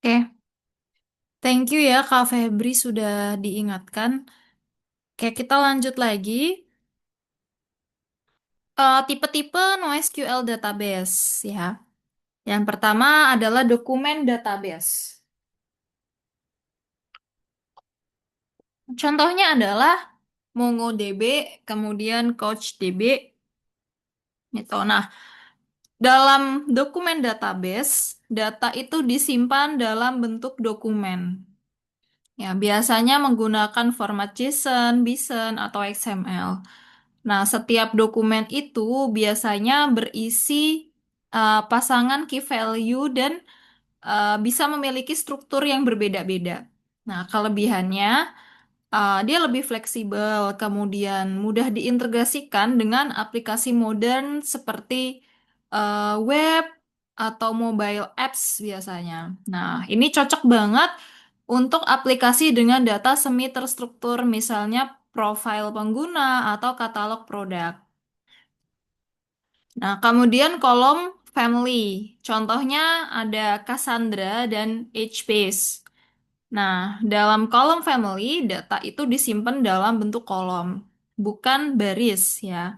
Oke, thank you ya Kak Febri sudah diingatkan. Oke, kita lanjut lagi. Tipe-tipe NoSQL database ya. Yang pertama adalah dokumen database. Contohnya adalah MongoDB, kemudian CouchDB, gitu. Nah, dalam dokumen database, data itu disimpan dalam bentuk dokumen. Ya, biasanya menggunakan format JSON, BSON, atau XML. Nah, setiap dokumen itu biasanya berisi pasangan key value dan bisa memiliki struktur yang berbeda-beda. Nah, kelebihannya dia lebih fleksibel, kemudian mudah diintegrasikan dengan aplikasi modern seperti web atau mobile apps biasanya. Nah, ini cocok banget untuk aplikasi dengan data semi terstruktur, misalnya profil pengguna atau katalog produk. Nah, kemudian kolom family. Contohnya ada Cassandra dan HBase. Nah, dalam kolom family, data itu disimpan dalam bentuk kolom, bukan baris ya.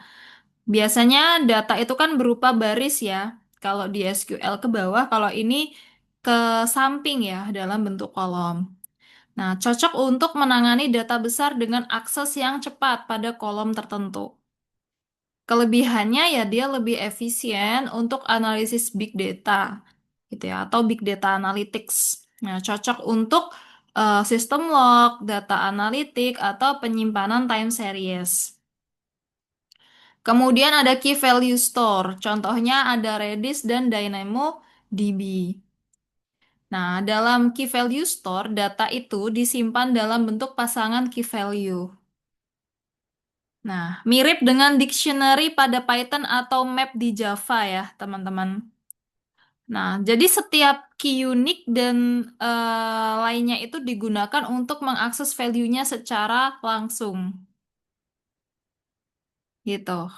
Biasanya data itu kan berupa baris ya. Kalau di SQL ke bawah, kalau ini ke samping ya, dalam bentuk kolom. Nah, cocok untuk menangani data besar dengan akses yang cepat pada kolom tertentu. Kelebihannya ya dia lebih efisien untuk analisis big data gitu ya atau big data analytics. Nah, cocok untuk sistem log, data analitik atau penyimpanan time series. Kemudian ada key value store. Contohnya ada Redis dan DynamoDB. Nah, dalam key value store, data itu disimpan dalam bentuk pasangan key value. Nah, mirip dengan dictionary pada Python atau map di Java ya, teman-teman. Nah, jadi setiap key unique dan lainnya itu digunakan untuk mengakses value-nya secara langsung, gitu.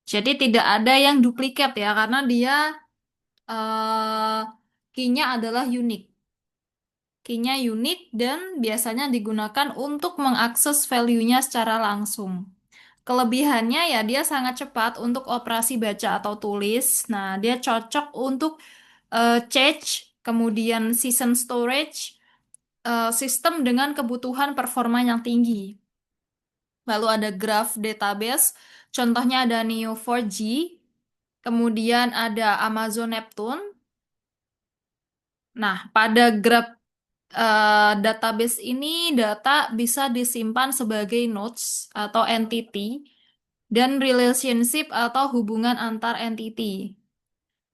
Jadi tidak ada yang duplikat ya, karena dia key-nya adalah unik. Key-nya unik dan biasanya digunakan untuk mengakses value-nya secara langsung. Kelebihannya ya dia sangat cepat untuk operasi baca atau tulis. Nah, dia cocok untuk cache, kemudian season storage, sistem dengan kebutuhan performa yang tinggi. Lalu ada graph database, contohnya ada Neo4j, kemudian ada Amazon Neptune. Nah, pada graph database ini data bisa disimpan sebagai nodes atau entity dan relationship atau hubungan antar entity.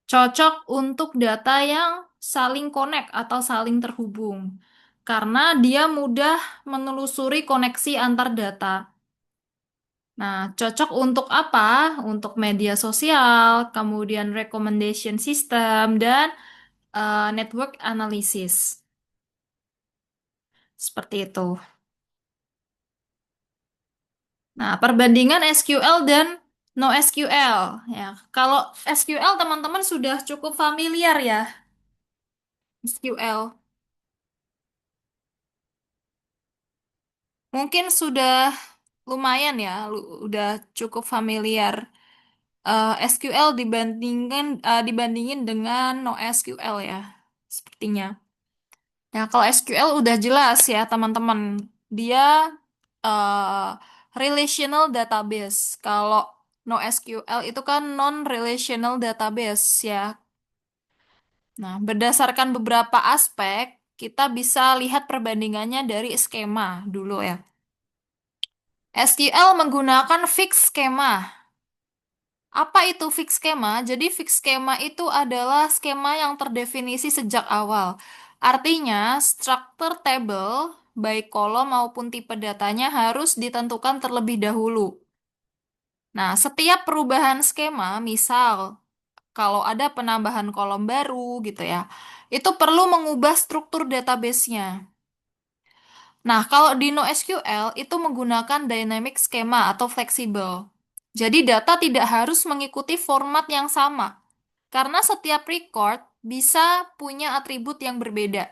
Cocok untuk data yang saling connect atau saling terhubung karena dia mudah menelusuri koneksi antar data. Nah, cocok untuk apa? Untuk media sosial, kemudian recommendation system, dan network analysis. Seperti itu. Nah, perbandingan SQL dan NoSQL. Ya, kalau SQL teman-teman sudah cukup familiar ya, SQL. Mungkin sudah lumayan ya, udah cukup familiar SQL dibandingin dengan NoSQL ya, sepertinya. Ya, kalau SQL udah jelas ya, teman-teman. Dia eh, relational database. Kalau NoSQL itu kan non-relational database ya. Nah, berdasarkan beberapa aspek, kita bisa lihat perbandingannya dari skema dulu ya. SQL menggunakan fixed schema. Apa itu fixed schema? Jadi fixed schema itu adalah skema yang terdefinisi sejak awal. Artinya, struktur table, baik kolom maupun tipe datanya harus ditentukan terlebih dahulu. Nah, setiap perubahan skema, misal kalau ada penambahan kolom baru gitu ya, itu perlu mengubah struktur database-nya. Nah, kalau di NoSQL itu menggunakan dynamic schema atau fleksibel. Jadi data tidak harus mengikuti format yang sama, karena setiap record bisa punya atribut yang berbeda.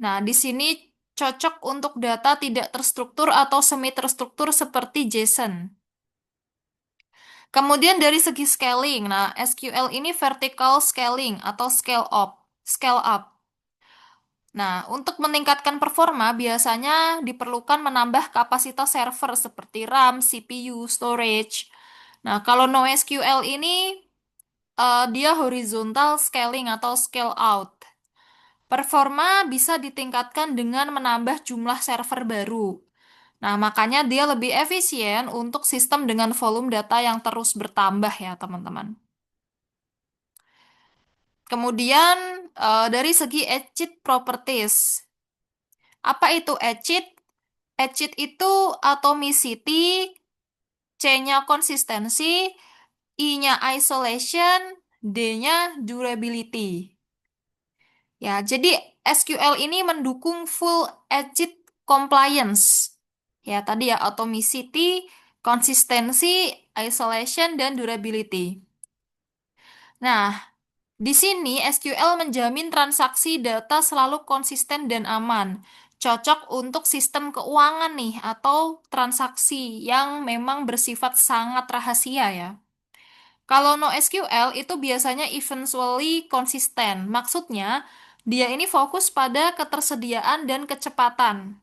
Nah, di sini cocok untuk data tidak terstruktur atau semi terstruktur seperti JSON. Kemudian dari segi scaling, nah SQL ini vertical scaling atau scale up. Scale up. Nah, untuk meningkatkan performa biasanya diperlukan menambah kapasitas server seperti RAM, CPU, storage. Nah, kalau NoSQL ini dia horizontal scaling atau scale out. Performa bisa ditingkatkan dengan menambah jumlah server baru. Nah, makanya dia lebih efisien untuk sistem dengan volume data yang terus bertambah ya, teman-teman. Kemudian dari segi Edge properties. Apa itu Edge? Edge itu atomicity, C-nya konsistensi, I-nya isolation, D-nya durability. Ya, jadi SQL ini mendukung full edge compliance. Ya, tadi ya atomicity, konsistensi, isolation, dan durability. Nah, di sini SQL menjamin transaksi data selalu konsisten dan aman. Cocok untuk sistem keuangan nih atau transaksi yang memang bersifat sangat rahasia ya. Kalau NoSQL itu biasanya eventually konsisten. Maksudnya, dia ini fokus pada ketersediaan dan kecepatan.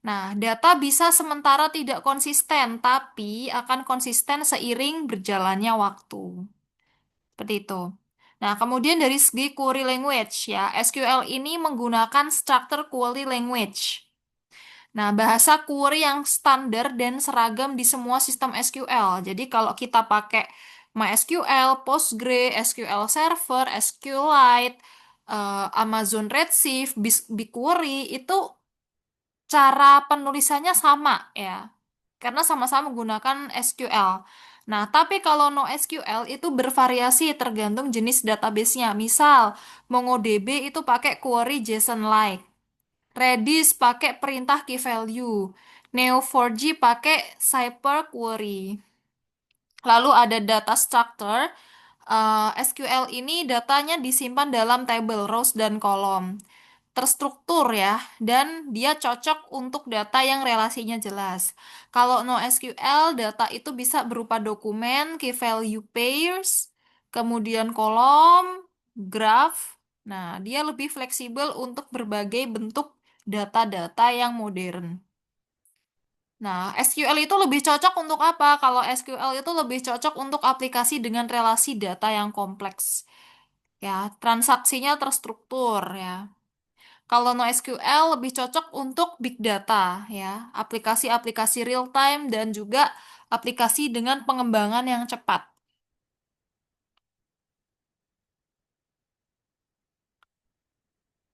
Nah, data bisa sementara tidak konsisten, tapi akan konsisten seiring berjalannya waktu. Seperti itu. Nah, kemudian dari segi query language ya, SQL ini menggunakan structure query language. Nah, bahasa query yang standar dan seragam di semua sistem SQL. Jadi kalau kita pakai MySQL, Postgre, SQL Server, SQLite, Amazon Redshift, BigQuery itu cara penulisannya sama ya. Karena sama-sama menggunakan SQL. Nah, tapi kalau NoSQL itu bervariasi tergantung jenis database-nya. Misal, MongoDB itu pakai query JSON-like. Redis pakai perintah key value. Neo4j pakai Cyper query. Lalu ada data structure. SQL ini datanya disimpan dalam tabel rows dan kolom. Terstruktur ya, dan dia cocok untuk data yang relasinya jelas. Kalau NoSQL, data itu bisa berupa dokumen, key value pairs, kemudian kolom, graph. Nah, dia lebih fleksibel untuk berbagai bentuk data-data yang modern. Nah, SQL itu lebih cocok untuk apa? Kalau SQL itu lebih cocok untuk aplikasi dengan relasi data yang kompleks. Ya, transaksinya terstruktur ya. Kalau NoSQL lebih cocok untuk big data ya, aplikasi-aplikasi real time dan juga aplikasi dengan pengembangan yang cepat.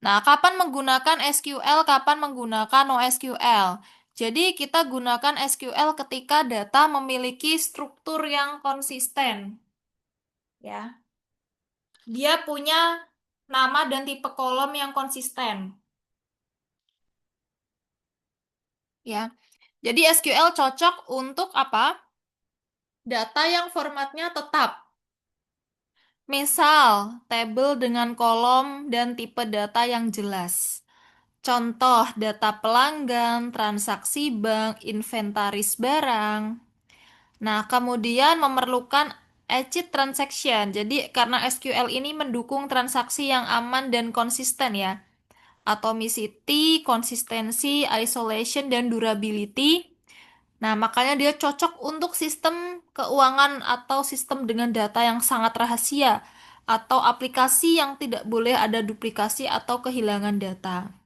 Nah, kapan menggunakan SQL, kapan menggunakan NoSQL? Jadi, kita gunakan SQL ketika data memiliki struktur yang konsisten, ya. Dia punya nama dan tipe kolom yang konsisten, ya. Jadi, SQL cocok untuk apa? Data yang formatnya tetap. Misal, tabel dengan kolom dan tipe data yang jelas. Contoh data pelanggan, transaksi bank, inventaris barang. Nah, kemudian memerlukan exit transaction. Jadi, karena SQL ini mendukung transaksi yang aman dan konsisten ya. Atomicity, konsistensi, isolation, dan durability. Nah, makanya dia cocok untuk sistem keuangan atau sistem dengan data yang sangat rahasia atau aplikasi yang tidak boleh ada duplikasi atau kehilangan data.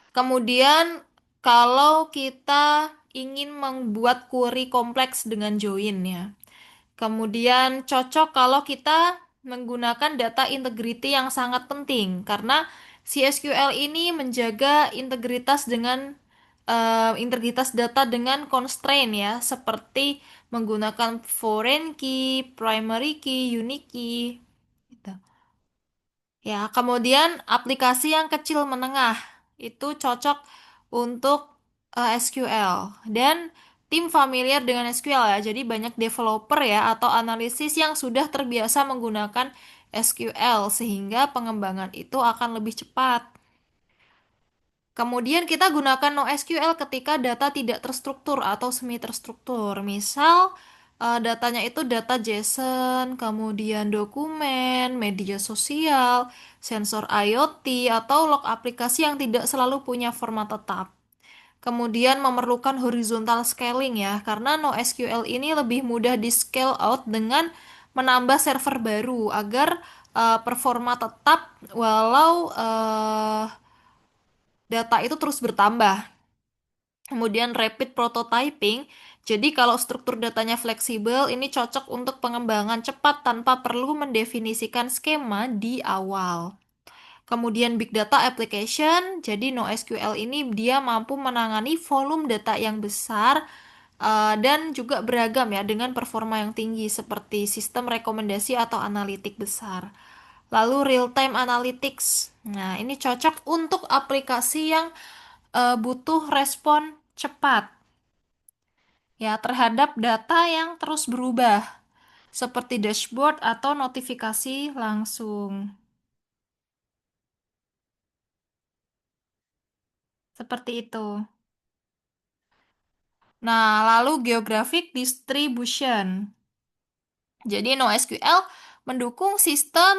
Kemudian, kalau kita ingin membuat query kompleks dengan join ya. Kemudian cocok kalau kita menggunakan data integrity yang sangat penting karena si SQL ini menjaga integritas data dengan constraint ya, seperti menggunakan foreign key, primary key, unique key. Gitu. Ya, kemudian aplikasi yang kecil menengah itu cocok untuk SQL dan tim familiar dengan SQL ya. Jadi banyak developer ya atau analisis yang sudah terbiasa menggunakan SQL sehingga pengembangan itu akan lebih cepat. Kemudian kita gunakan NoSQL ketika data tidak terstruktur atau semi terstruktur. Misal datanya itu data JSON, kemudian dokumen, media sosial, sensor IoT, atau log aplikasi yang tidak selalu punya format tetap. Kemudian memerlukan horizontal scaling ya, karena NoSQL ini lebih mudah di scale out dengan menambah server baru agar performa tetap walau data itu terus bertambah. Kemudian rapid prototyping. Jadi kalau struktur datanya fleksibel, ini cocok untuk pengembangan cepat tanpa perlu mendefinisikan skema di awal. Kemudian Big Data Application, jadi NoSQL ini dia mampu menangani volume data yang besar dan juga beragam ya dengan performa yang tinggi seperti sistem rekomendasi atau analitik besar. Lalu Real-Time Analytics. Nah, ini cocok untuk aplikasi yang butuh respon cepat ya terhadap data yang terus berubah seperti dashboard atau notifikasi langsung. Seperti itu. Nah, lalu Geographic Distribution. Jadi NoSQL mendukung sistem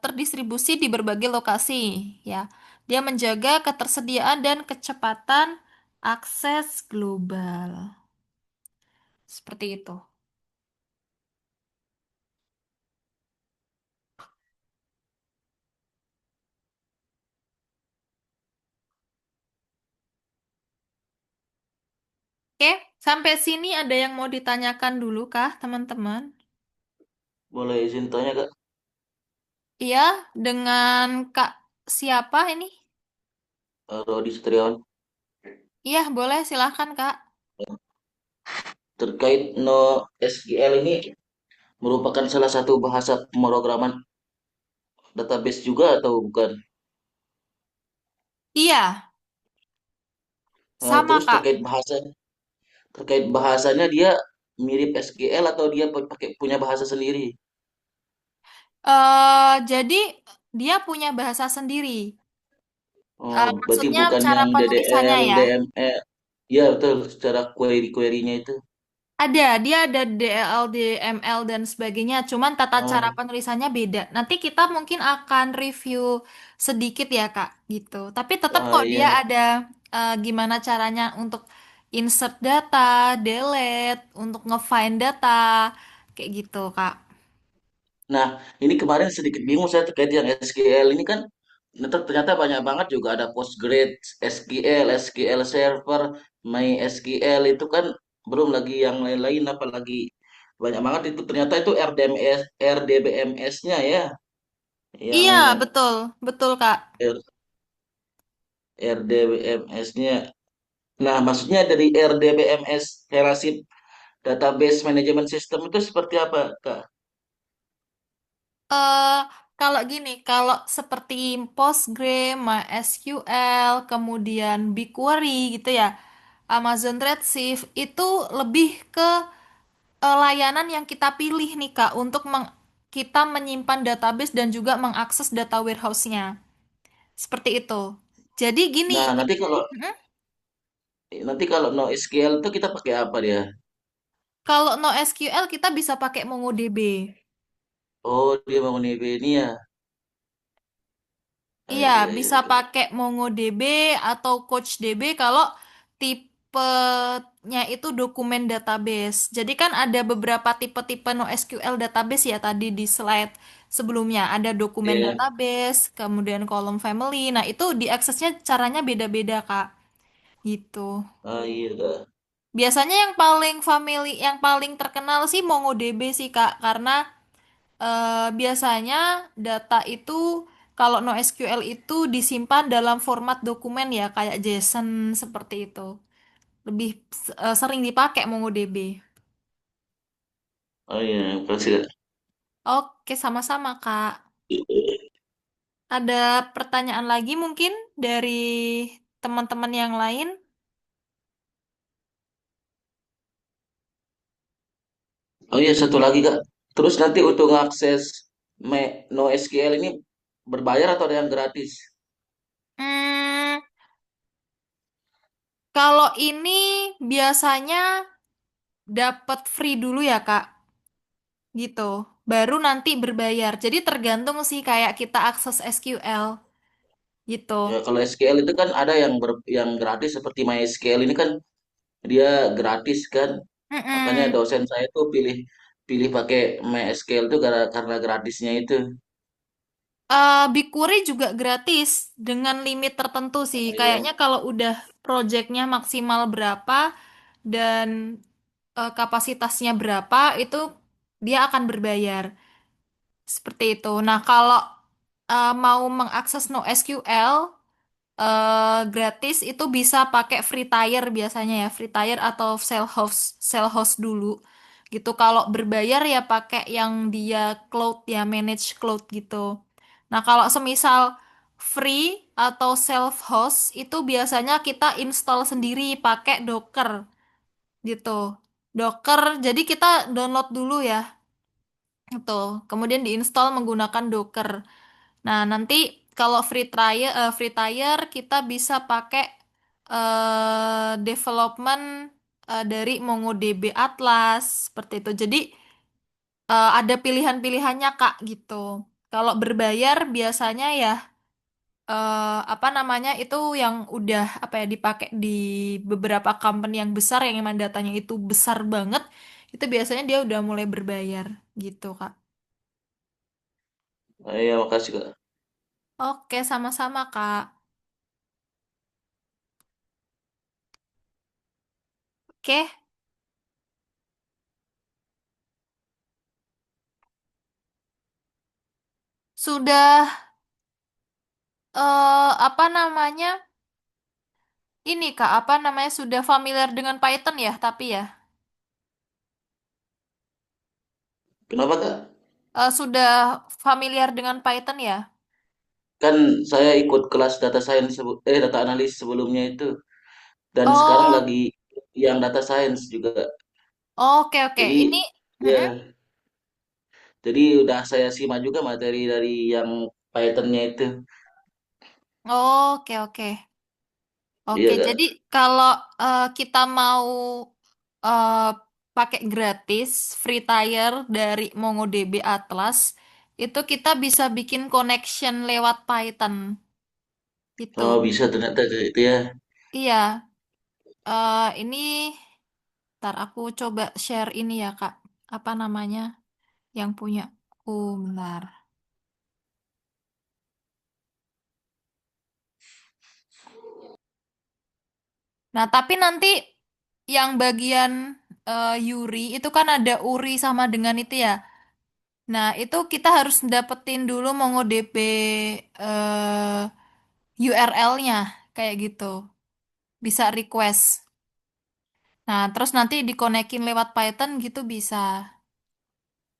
terdistribusi di berbagai lokasi ya. Dia menjaga ketersediaan dan kecepatan akses global. Seperti itu. Oke, sampai sini ada yang mau ditanyakan dulu kah, teman-teman? Boleh izin tanya Kak, Iya, dengan Kak siapa ini? Rodi Setiawan, Iya, boleh silahkan Kak. terkait NoSQL ini merupakan salah satu bahasa pemrograman database juga atau bukan? Iya, sama Terus Kak. terkait bahasanya dia mirip SQL atau dia pakai punya bahasa sendiri? Jadi dia punya bahasa sendiri. Oh, berarti Maksudnya bukan cara yang penulisannya DDL, ya. DML. Ya betul, secara query-querynya itu. Dia ada DLL, DML dan sebagainya. Cuman tata cara Oh, penulisannya beda. Nanti kita mungkin akan review sedikit ya Kak, gitu. Tapi tetap kok dia iya. ada gimana caranya untuk insert data, delete, untuk nge-find data, kayak gitu Kak. Nah, ini kemarin sedikit bingung saya terkait yang SQL ini kan ternyata banyak banget juga ada Postgres, SQL, SQL Server, MySQL itu kan belum lagi yang lain-lain apalagi banyak banget itu ternyata itu RDMS, RDBMS-nya ya Iya, yang betul, betul Kak. RDBMS-nya. Nah, maksudnya dari RDBMS Relationship Database Management System itu seperti apa, Kak? eh Kalau gini, kalau seperti Postgre, MySQL, kemudian BigQuery gitu ya, Amazon Redshift itu lebih ke layanan yang kita pilih nih Kak untuk kita menyimpan database dan juga mengakses data warehouse-nya. Seperti itu. Jadi gini, Nah, mm, nanti kalau NoSQL itu kita pakai apa dia? kalau NoSQL kita bisa pakai MongoDB. Oh, dia bangun ini ya. Ah, Iya, iya, iya. bisa pakai MongoDB atau CouchDB kalau tipenya itu dokumen database. Jadi kan ada beberapa tipe-tipe NoSQL database ya tadi di slide sebelumnya. Ada dokumen Iya. database, kemudian column family. Nah, itu diaksesnya caranya beda-beda, Kak. Gitu. Ah, iya, Kak. Biasanya yang paling terkenal sih MongoDB sih, Kak, karena biasanya data itu kalau NoSQL itu disimpan dalam format dokumen ya kayak JSON seperti itu. Lebih sering dipakai MongoDB. Oh iya, kasih, Kak. Oke, sama-sama Kak. Ada pertanyaan lagi mungkin dari teman-teman yang lain? Oh iya, satu lagi, Kak. Terus nanti untuk mengakses NoSQL ini berbayar atau ada yang gratis? Kalau ini biasanya dapat free dulu ya, Kak. Gitu. Baru nanti berbayar. Jadi tergantung sih kayak kita akses SQL gitu. Ya kalau SQL itu kan ada yang gratis seperti MySQL ini kan dia gratis kan. Makanya Mm-mm. dosen saya tuh pilih pilih pakai MySQL itu karena gratisnya itu. BigQuery juga gratis dengan limit tertentu sih. Oh, iya. Kayaknya kalau udah projectnya maksimal berapa dan kapasitasnya berapa itu dia akan berbayar. Seperti itu. Nah, kalau mau mengakses NoSQL gratis itu bisa pakai free tier biasanya ya, free tier atau self host dulu gitu. Kalau berbayar ya pakai yang dia cloud ya, manage cloud gitu. Nah, kalau semisal free atau self host itu biasanya kita install sendiri pakai Docker gitu. Docker, jadi kita download dulu ya, itu. Kemudian diinstal menggunakan Docker. Nah, nanti kalau free tier kita bisa pakai development dari MongoDB Atlas seperti itu. Jadi ada pilihan-pilihannya Kak gitu. Kalau berbayar biasanya ya apa namanya itu yang udah apa ya dipakai di beberapa company yang besar yang emang datanya itu besar banget, itu biasanya dia udah mulai berbayar gitu Kak. Iya, makasih Kak. Oke, sama-sama Kak. Oke, sudah apa namanya? Ini Kak, apa namanya sudah familiar dengan Python ya, tapi ya. Kenapa Kak? Sudah familiar dengan Python ya? Kan saya ikut kelas data analis sebelumnya itu dan sekarang Oh, lagi yang data science juga. oke oke. Jadi Ini, ya, mm-mm. jadi udah saya simak juga materi dari yang Python-nya itu. Oke oke. Oke, Iya jadi Kak. kalau kita mau eh, pakai gratis free tier dari MongoDB Atlas, itu kita bisa bikin connection lewat Python. Oh Itu. bisa ternyata kayak itu ya. Iya, ini ntar aku coba share ini ya Kak. Apa namanya? Yang punya. Bentar. Nah, tapi nanti yang bagian Yuri itu kan ada Uri sama dengan itu ya. Nah, itu kita harus dapetin dulu MongoDB URL-nya kayak gitu. Bisa request. Nah, terus nanti dikonekin lewat Python gitu bisa.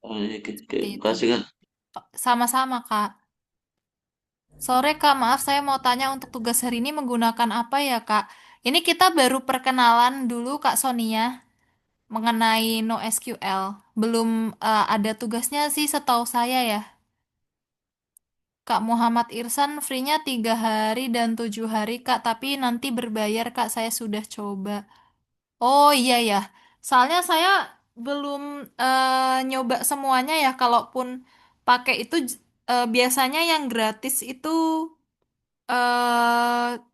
Oh iya, oke. Seperti itu. Makasih Kak. Sama-sama, Kak. Sore, Kak. Maaf, saya mau tanya untuk tugas hari ini menggunakan apa ya, Kak? Ini kita baru perkenalan dulu, Kak Sonia, mengenai NoSQL. Belum ada tugasnya sih setahu saya ya. Kak Muhammad Irsan free-nya 3 hari dan 7 hari, Kak. Tapi nanti berbayar, Kak. Saya sudah coba. Oh iya ya. Soalnya saya belum nyoba semuanya ya. Kalaupun pakai itu biasanya yang gratis itu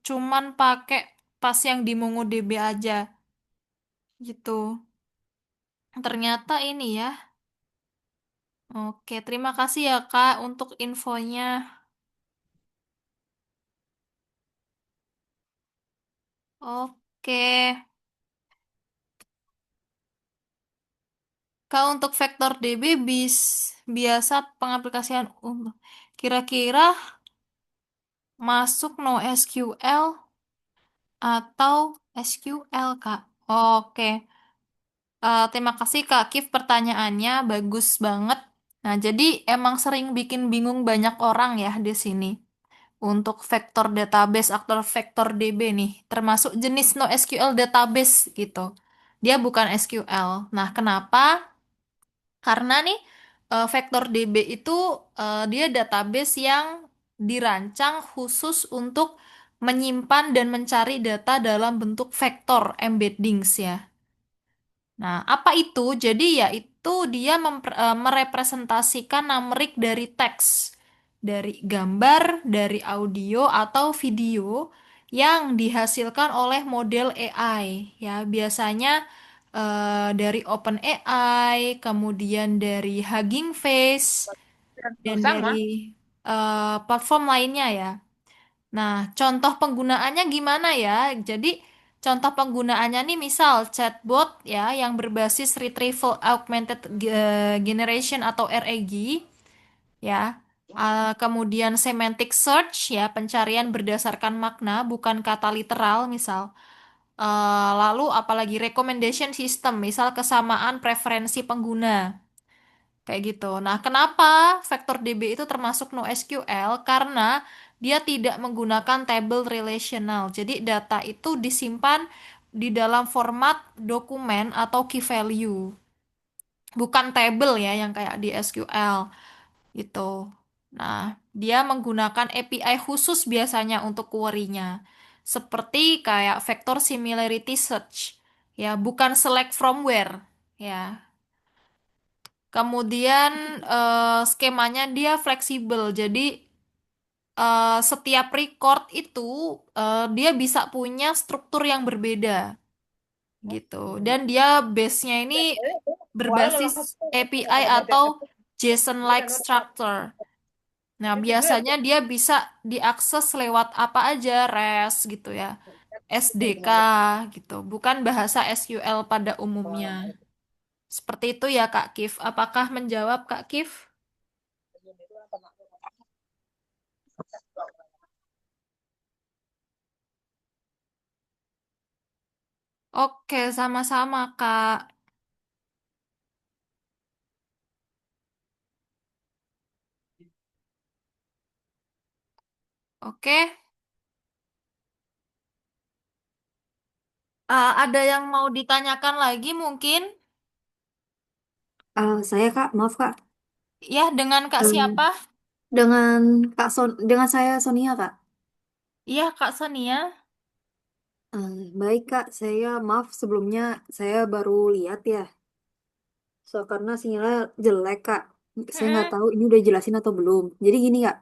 cuman pakai pas yang di MongoDB aja gitu. Ternyata ini ya. Oke, terima kasih ya Kak untuk infonya. Oke, Kak untuk vektor DB biasa pengaplikasian kira-kira masuk NoSQL atau SQL Kak. Oke. Terima kasih Kak Kif pertanyaannya bagus banget. Nah, jadi emang sering bikin bingung banyak orang ya di sini. Untuk vektor database atau vektor DB nih, termasuk jenis NoSQL database gitu. Dia bukan SQL. Nah, kenapa? Karena nih vektor DB itu dia database yang dirancang khusus untuk menyimpan dan mencari data dalam bentuk vektor embeddings ya. Nah, apa itu? Jadi ya itu dia merepresentasikan numerik dari teks, dari gambar, dari audio atau video yang dihasilkan oleh model AI. Ya, biasanya dari OpenAI, kemudian dari Hugging Face, dan dari Sama. platform lainnya ya. Nah, contoh penggunaannya gimana ya? Jadi, contoh penggunaannya nih misal chatbot ya yang berbasis Retrieval Augmented Generation atau RAG ya. Kemudian semantic search ya, pencarian berdasarkan makna bukan kata literal misal. Lalu apalagi recommendation system, misal kesamaan preferensi pengguna. Kayak gitu. Nah, kenapa vektor DB itu termasuk NoSQL? Karena dia tidak menggunakan table relational. Jadi data itu disimpan di dalam format dokumen atau key value. Bukan table ya yang kayak di SQL gitu. Nah, dia menggunakan API khusus biasanya untuk query-nya. Seperti kayak vector similarity search. Ya, bukan select from where. Ya, kemudian skemanya dia fleksibel. Jadi setiap record itu dia bisa punya struktur yang berbeda gitu. Dan dia base-nya ini berbasis API atau JSON-like structure. Nah, biasanya dia bisa diakses lewat apa aja, REST gitu ya. SDK gitu, bukan bahasa SQL pada umumnya. Seperti itu ya Kak Kif. Apakah menjawab Kak Kif? Oke, sama-sama, Kak. Oke, ada yang mau ditanyakan lagi mungkin? Saya Kak, maaf Kak. Ya, dengan Kak Em, siapa? dengan dengan saya Sonia Kak. Iya, Kak Sonia. Baik Kak, saya maaf sebelumnya saya baru lihat ya. Karena sinyalnya jelek Kak. Saya nggak Mm-mm. tahu ini udah jelasin atau belum. Jadi gini Kak,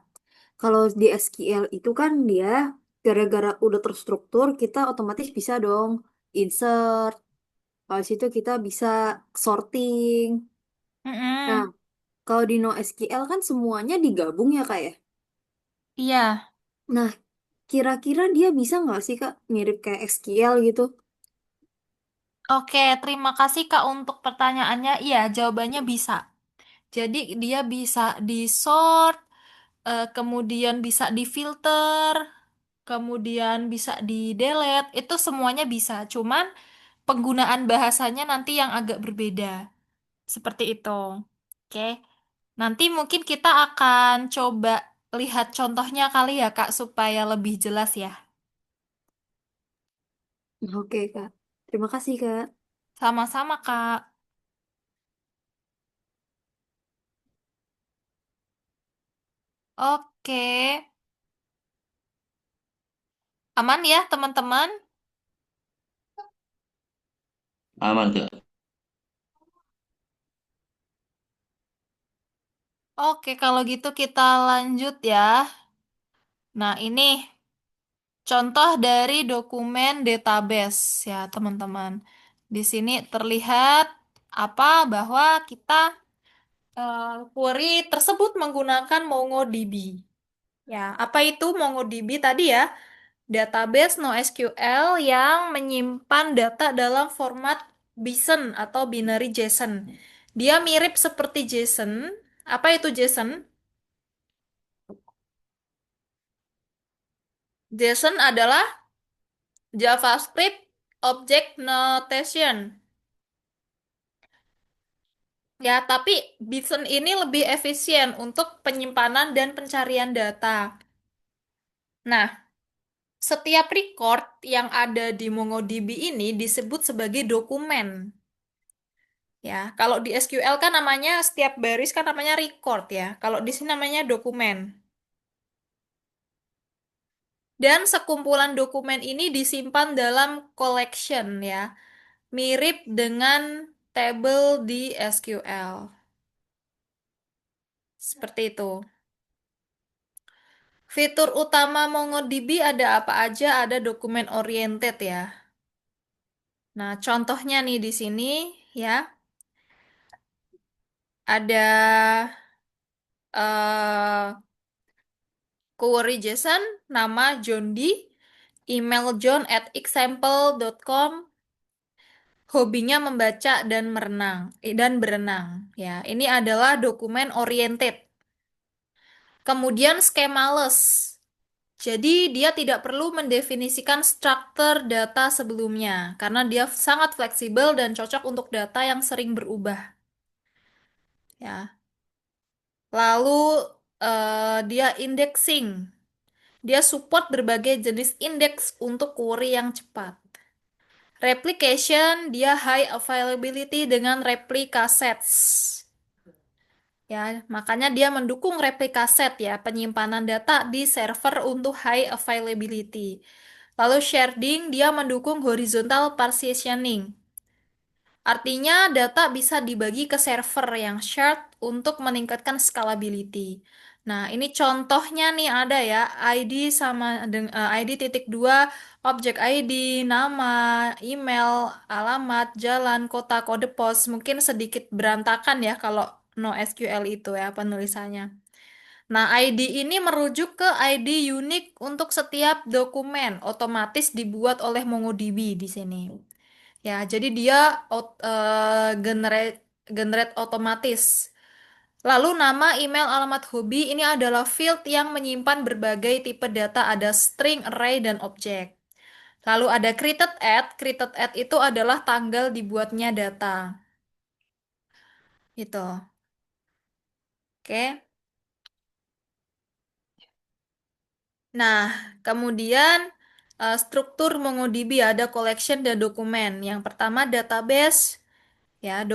kalau di SQL itu kan dia gara-gara udah terstruktur, kita otomatis bisa dong insert. Habis itu kita bisa sorting. Nah, Mm-mm. kalau di NoSQL kan semuanya digabung ya Kak ya. Iya. Nah, kira-kira dia bisa nggak sih Kak mirip kayak SQL gitu? Oke, terima kasih Kak untuk pertanyaannya. Iya, jawabannya bisa. Jadi dia bisa di-sort, kemudian bisa di-filter, kemudian bisa di-delete. Itu semuanya bisa. Cuman penggunaan bahasanya nanti yang agak berbeda. Seperti itu. Oke. Nanti mungkin kita akan coba lihat contohnya kali ya, Kak, supaya lebih jelas ya. Oke Kak, terima kasih Kak. Sama-sama, Kak. Oke. Aman ya, teman-teman? Aman, Kak. Oke, kalau gitu kita lanjut ya. Nah, ini contoh dari dokumen database ya, teman-teman. Di sini terlihat apa bahwa kita query tersebut menggunakan MongoDB. Ya, apa itu MongoDB tadi ya? Database NoSQL yang menyimpan data dalam format BISON atau binary JSON. Dia mirip seperti JSON. Apa itu JSON? JSON adalah JavaScript Object Notation. Ya, tapi BISON ini lebih efisien untuk penyimpanan dan pencarian data. Nah, setiap record yang ada di MongoDB ini disebut sebagai dokumen. Ya, kalau di SQL kan namanya setiap baris kan namanya record ya. Kalau di sini namanya dokumen. Dan sekumpulan dokumen ini disimpan dalam collection ya, mirip dengan tabel di SQL. Seperti itu. Fitur utama MongoDB ada apa aja? Ada dokumen oriented ya. Nah, contohnya nih di sini ya, ada eh query JSON, nama John D, email john@example.com, hobinya membaca dan berenang. Ya, ini adalah dokumen oriented. Kemudian schemaless. Jadi dia tidak perlu mendefinisikan struktur data sebelumnya karena dia sangat fleksibel dan cocok untuk data yang sering berubah. Ya. Lalu dia indexing. Dia support berbagai jenis indeks untuk query yang cepat. Replication, dia high availability dengan replika sets. Ya, makanya dia mendukung replika set ya, penyimpanan data di server untuk high availability. Lalu sharding, dia mendukung horizontal partitioning. Artinya data bisa dibagi ke server yang shared untuk meningkatkan scalability. Nah, ini contohnya nih ada ya, ID sama ID titik dua, objek ID, nama, email, alamat, jalan, kota, kode pos. Mungkin sedikit berantakan ya kalau NoSQL itu ya penulisannya. Nah, ID ini merujuk ke ID unik untuk setiap dokumen, otomatis dibuat oleh MongoDB di sini. Ya, jadi dia generate otomatis. Lalu nama, email, alamat hobi ini adalah field yang menyimpan berbagai tipe data, ada string, array, dan objek. Lalu ada created at. Created at itu adalah tanggal dibuatnya data. Itu. Oke. Nah, kemudian struktur MongoDB ada collection dan dokumen. Yang pertama database. Ya,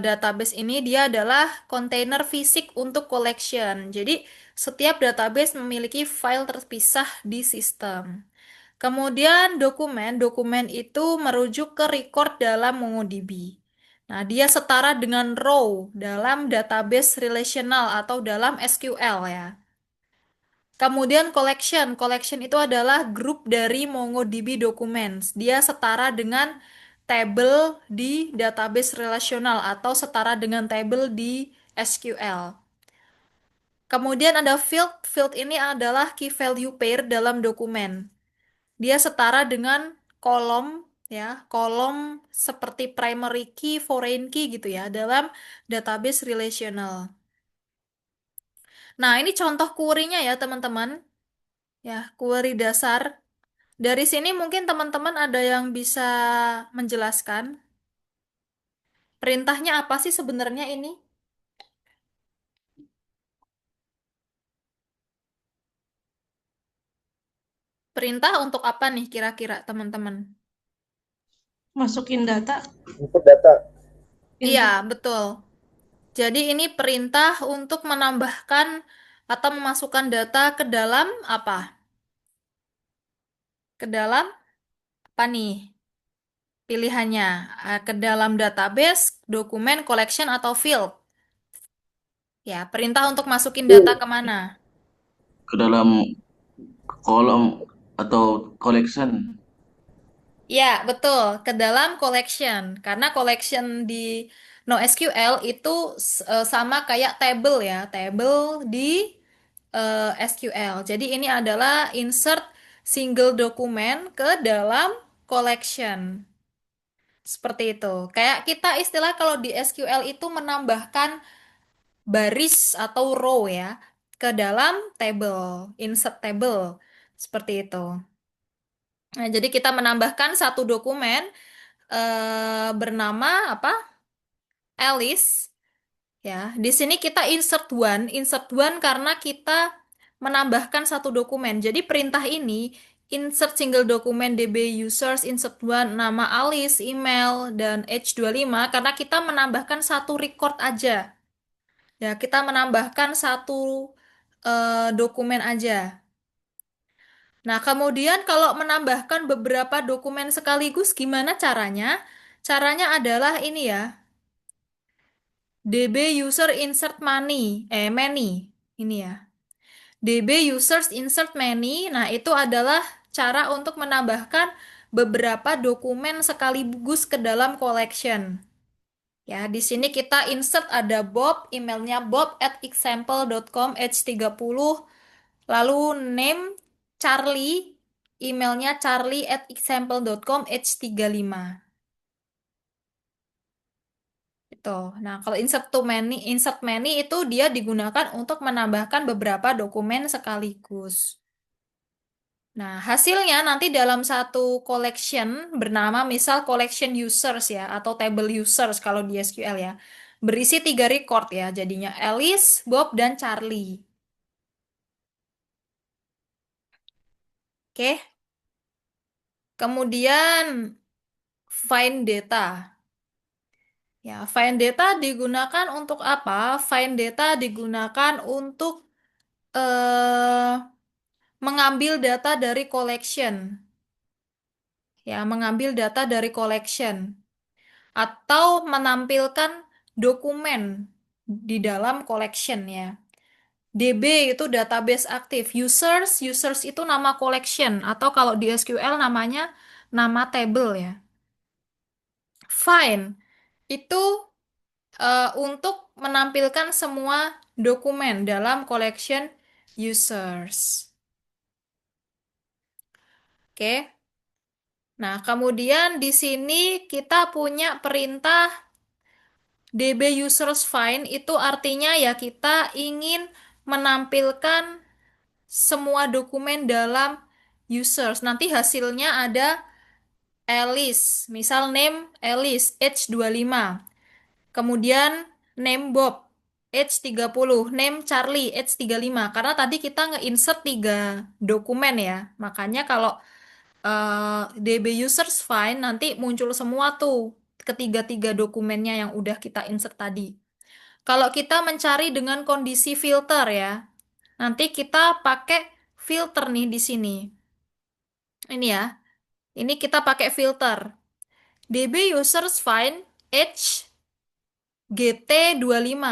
database ini dia adalah kontainer fisik untuk collection. Jadi, setiap database memiliki file terpisah di sistem. Kemudian dokumen itu merujuk ke record dalam MongoDB. Nah, dia setara dengan row dalam database relational atau dalam SQL ya. Kemudian collection itu adalah grup dari MongoDB Documents. Dia setara dengan tabel di database relasional atau setara dengan tabel di SQL. Kemudian ada field ini adalah key value pair dalam dokumen. Dia setara dengan kolom ya, kolom seperti primary key, foreign key gitu ya dalam database relational. Nah, ini contoh query-nya ya, teman-teman. Ya, query dasar. Dari sini mungkin teman-teman ada yang bisa menjelaskan perintahnya apa sih sebenarnya ini? Perintah untuk apa nih kira-kira teman-teman? Masukin data, Input data. Iya, input. betul. Jadi ini perintah untuk menambahkan atau memasukkan data ke dalam apa? Ke dalam apa nih pilihannya? Ke dalam database, dokumen, collection, atau field? Ya, perintah untuk masukin data kemana? Ke dalam kolom atau collection. Ya, betul. Ke dalam collection. Karena collection di NoSQL itu sama kayak table ya. Table di SQL. Jadi ini adalah insert single dokumen ke dalam collection. Seperti itu. Kayak kita istilah kalau di SQL itu menambahkan baris atau row ya ke dalam table, insert table. Seperti itu. Nah, jadi kita menambahkan satu dokumen bernama apa? Alice ya. Di sini kita insert one karena kita menambahkan satu dokumen. Jadi perintah ini insert single dokumen db users insert one nama Alice, email dan H25 karena kita menambahkan satu record aja. Ya, kita menambahkan satu dokumen aja. Nah, kemudian kalau menambahkan beberapa dokumen sekaligus, gimana caranya? Caranya adalah ini ya, DB user insert many. Ini ya. DB users insert many. Nah, itu adalah cara untuk menambahkan beberapa dokumen sekaligus ke dalam collection. Ya, di sini kita insert ada Bob, emailnya bob@example.com h30, lalu name Charlie, emailnya charlie@example.com h35. Itu. Nah, kalau insert many itu dia digunakan untuk menambahkan beberapa dokumen sekaligus. Nah, hasilnya nanti dalam satu collection bernama misal collection users ya, atau table users kalau di SQL ya, berisi 3 record ya, jadinya Alice, Bob, dan Charlie. Oke, kemudian find data. Ya, find data digunakan untuk apa? Find data digunakan untuk eh, mengambil data dari collection. Ya, mengambil data dari collection. Atau menampilkan dokumen di dalam collection ya. DB itu database aktif. Users itu nama collection atau kalau di SQL namanya nama table ya. Find itu untuk menampilkan semua dokumen dalam collection users. Oke. Nah, kemudian di sini kita punya perintah DB users find itu artinya ya kita ingin menampilkan semua dokumen dalam users. Nanti hasilnya ada Alice, misal name Alice H25. Kemudian name Bob H30, name Charlie H35. Karena tadi kita nge-insert 3 dokumen ya. Makanya kalau DB users find nanti muncul semua tuh ketiga-tiga dokumennya yang udah kita insert tadi. Kalau kita mencari dengan kondisi filter ya, nanti kita pakai filter nih di sini. Ini ya, ini kita pakai filter. DB users find H GT25.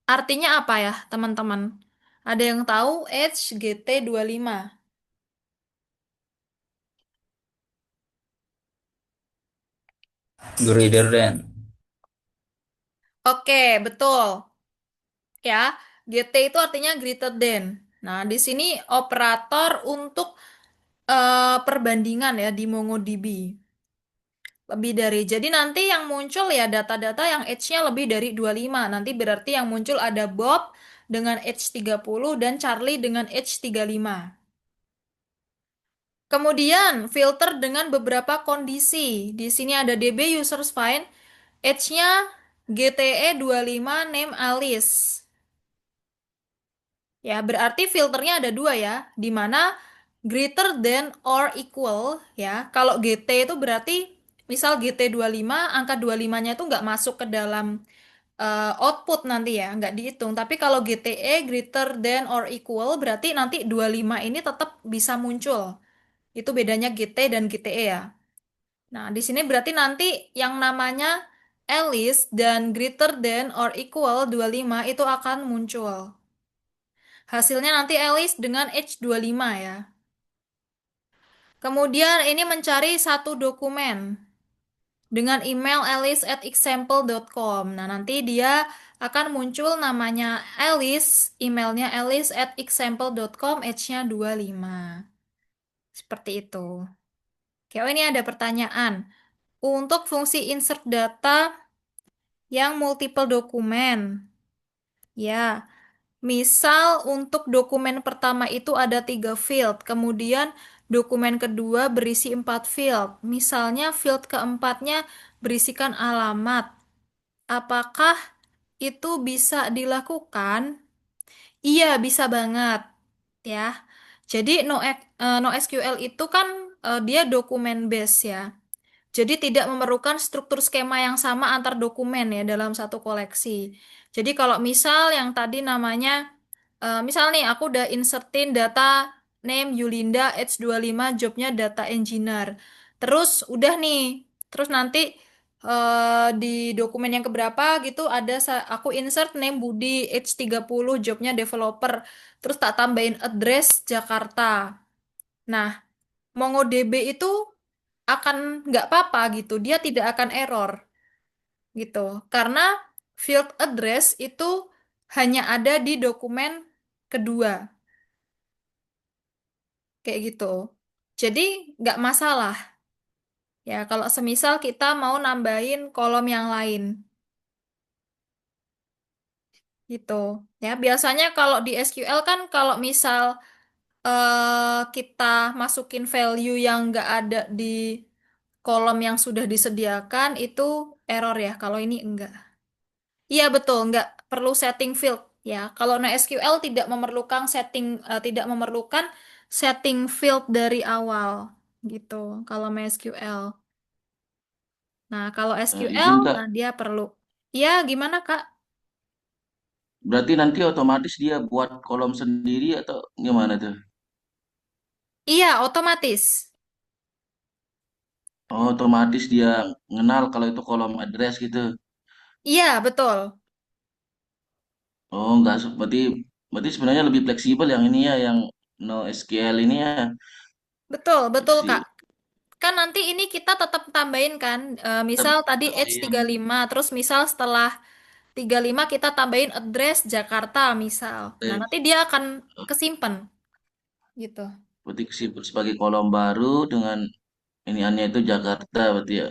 Artinya apa ya, teman-teman? Ada yang tahu H GT25? Greater than. Oke, betul. Ya, GT itu artinya greater than. Nah, di sini operator untuk perbandingan ya di MongoDB. Lebih dari. Jadi nanti yang muncul ya data-data yang H-nya lebih dari 25. Nanti berarti yang muncul ada Bob dengan H30 dan Charlie dengan H35. Kemudian filter dengan beberapa kondisi. Di sini ada DB users find, H-nya GTE25 name Alice. Ya, berarti filternya ada dua ya, di mana greater than or equal ya. Kalau GT itu berarti misal GT25, angka 25-nya itu nggak masuk ke dalam output nanti ya, nggak dihitung. Tapi kalau GTE greater than or equal berarti nanti 25 ini tetap bisa muncul. Itu bedanya GT dan GTE ya. Nah, di sini berarti nanti yang namanya Alice dan greater than or equal 25 itu akan muncul. Hasilnya nanti Alice dengan H25 ya. Kemudian ini mencari satu dokumen dengan email alice@example.com. Nah, nanti dia akan muncul namanya Alice, emailnya alice@example.com, H-nya 25. Seperti itu. Oke, oh ini ada pertanyaan. Untuk fungsi insert data yang multiple dokumen, ya, misal untuk dokumen pertama itu ada 3 field, kemudian dokumen kedua berisi 4 field. Misalnya field keempatnya berisikan alamat. Apakah itu bisa dilakukan? Iya, bisa banget. Ya. Jadi NoSQL itu kan dia dokumen base ya. Jadi tidak memerlukan struktur skema yang sama antar dokumen ya dalam satu koleksi. Jadi kalau misal yang tadi namanya, misal nih aku udah insertin data name Yulinda, age 25, jobnya data engineer. Terus udah nih. Terus nanti di dokumen yang keberapa gitu ada aku insert name Budi, age 30, jobnya developer. Terus tak tambahin address Jakarta. Nah, MongoDB itu akan nggak apa-apa gitu. Dia tidak akan error gitu. Karena field address itu hanya ada di dokumen kedua. Kayak gitu. Jadi nggak masalah ya kalau semisal kita mau nambahin kolom yang lain gitu. Ya biasanya kalau di SQL kan kalau misal kita masukin value yang nggak ada di kolom yang sudah disediakan itu error ya. Kalau ini enggak. Iya betul, nggak perlu setting field ya. Kalau NoSQL tidak memerlukan setting field dari awal gitu. Kalau MySQL. Nah, kalau SQL, Izin Kak, nah dia perlu. Ya, gimana Kak? berarti nanti otomatis dia buat kolom sendiri atau gimana tuh? Iya, otomatis. Oh, otomatis dia ngenal kalau itu kolom address gitu. Iya, betul. Oh, enggak, berarti berarti sebenarnya lebih fleksibel yang ini ya, yang NoSQL ini ya. Betul, betul Kak. Si Kan nanti ini kita tetap tambahin kan, misal tadi age tambahin. 35, terus misal setelah 35 kita tambahin address Jakarta misal. Nah, Eh, nanti dia akan kesimpan gitu. Berarti sebagai kolom baru dengan ini annya itu Jakarta berarti ya.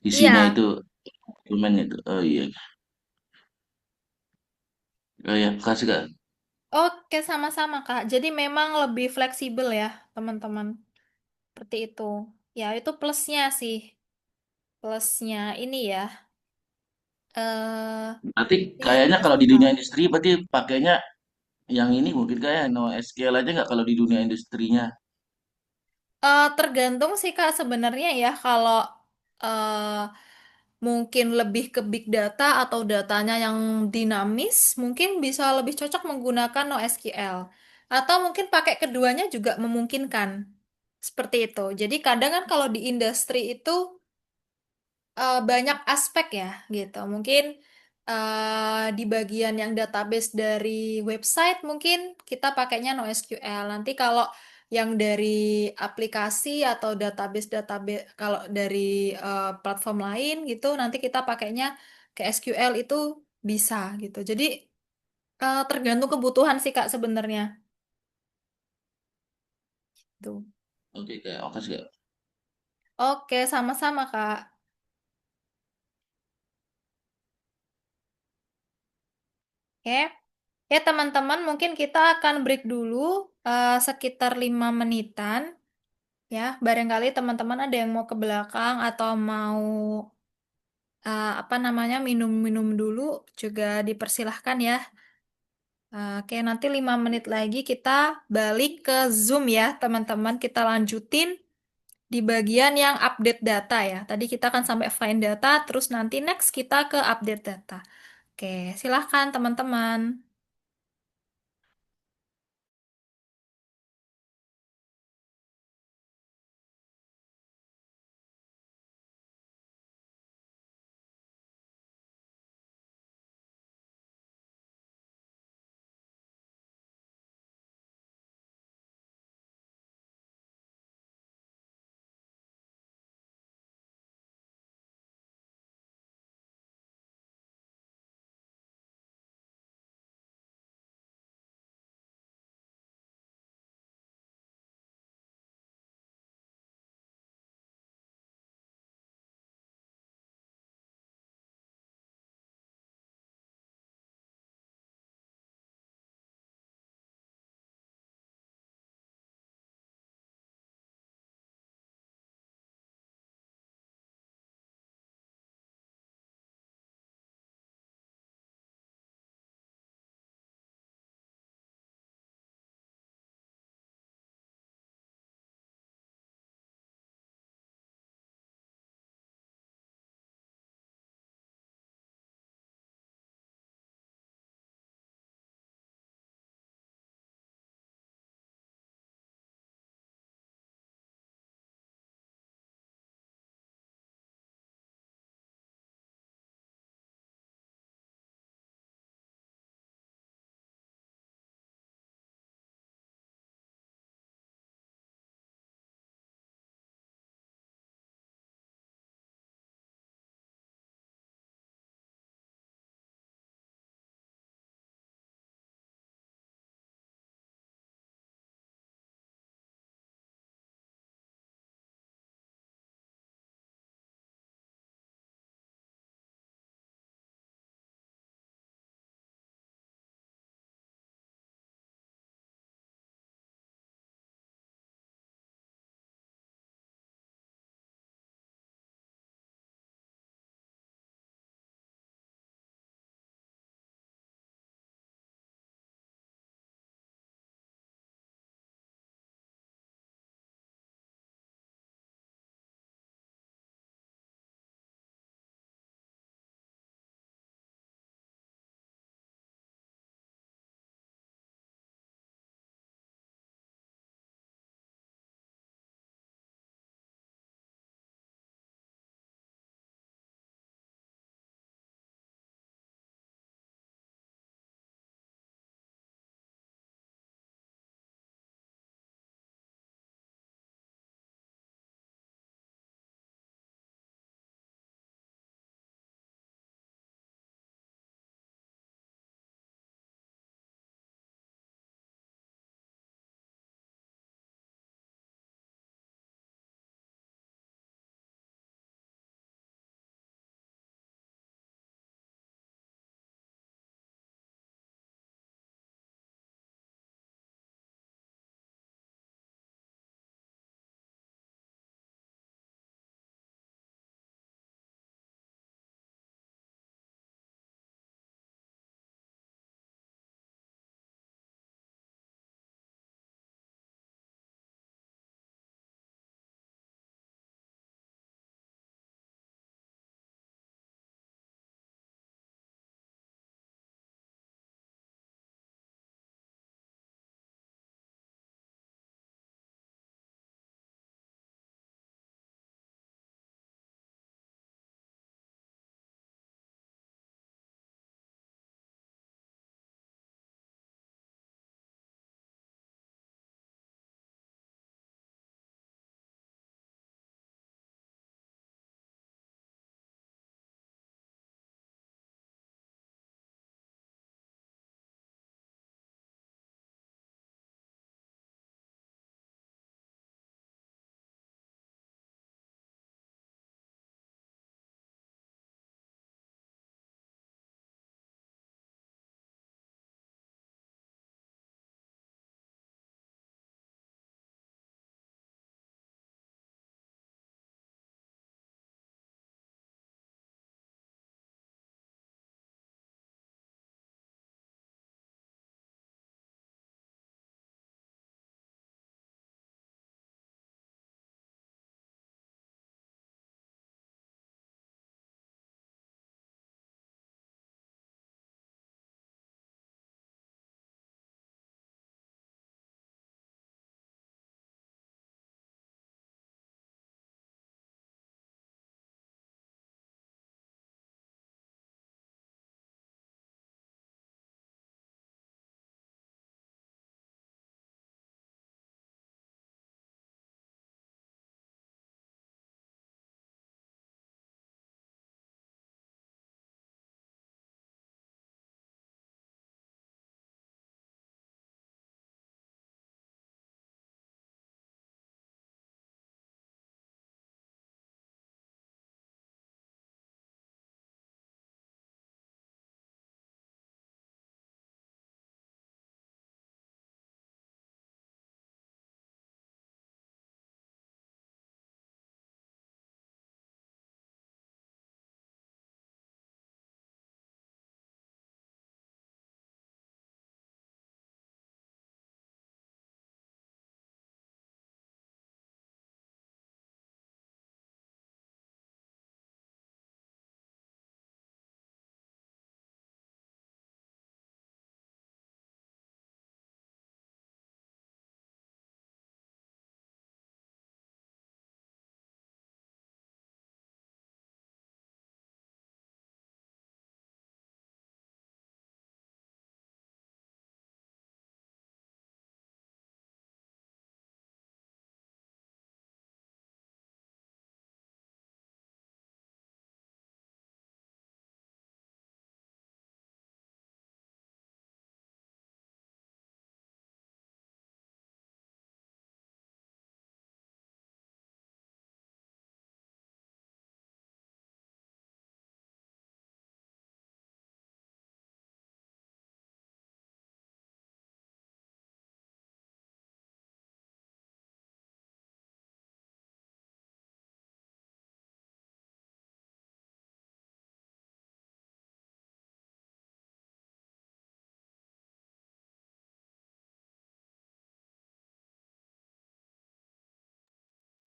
Isinya Iya, itu dokumen itu. Oh iya. Oh iya, makasih Kak. oke sama-sama Kak. Jadi memang lebih fleksibel ya teman-teman. Seperti itu. Ya, itu plusnya sih. Plusnya ini ya. eh Berarti si kayaknya kalau di dunia SQL. industri berarti pakainya yang ini mungkin kayak NoSQL aja nggak kalau di dunia industrinya. Tergantung sih Kak sebenarnya ya kalau eh, mungkin lebih ke big data atau datanya yang dinamis, mungkin bisa lebih cocok menggunakan NoSQL. Atau mungkin pakai keduanya juga memungkinkan. Seperti itu. Jadi kadang kan kalau di industri itu banyak aspek ya gitu. Mungkin di bagian yang database dari website mungkin kita pakainya NoSQL. Nanti kalau yang dari aplikasi atau database kalau dari platform lain gitu nanti kita pakainya ke SQL itu bisa gitu. Jadi tergantung kebutuhan sih Kak sebenarnya. Tuh. Oke Kak, makasih Kak. Oke, sama-sama Kak. Oke. Ya, teman-teman, mungkin kita akan break dulu sekitar 5 menitan. Ya, barangkali teman-teman ada yang mau ke belakang atau mau apa namanya minum-minum dulu, juga dipersilahkan ya. Oke, nanti 5 menit lagi kita balik ke Zoom ya, teman-teman. Kita lanjutin di bagian yang update data ya. Tadi kita akan sampai find data, terus nanti next kita ke update data. Oke, silahkan teman-teman.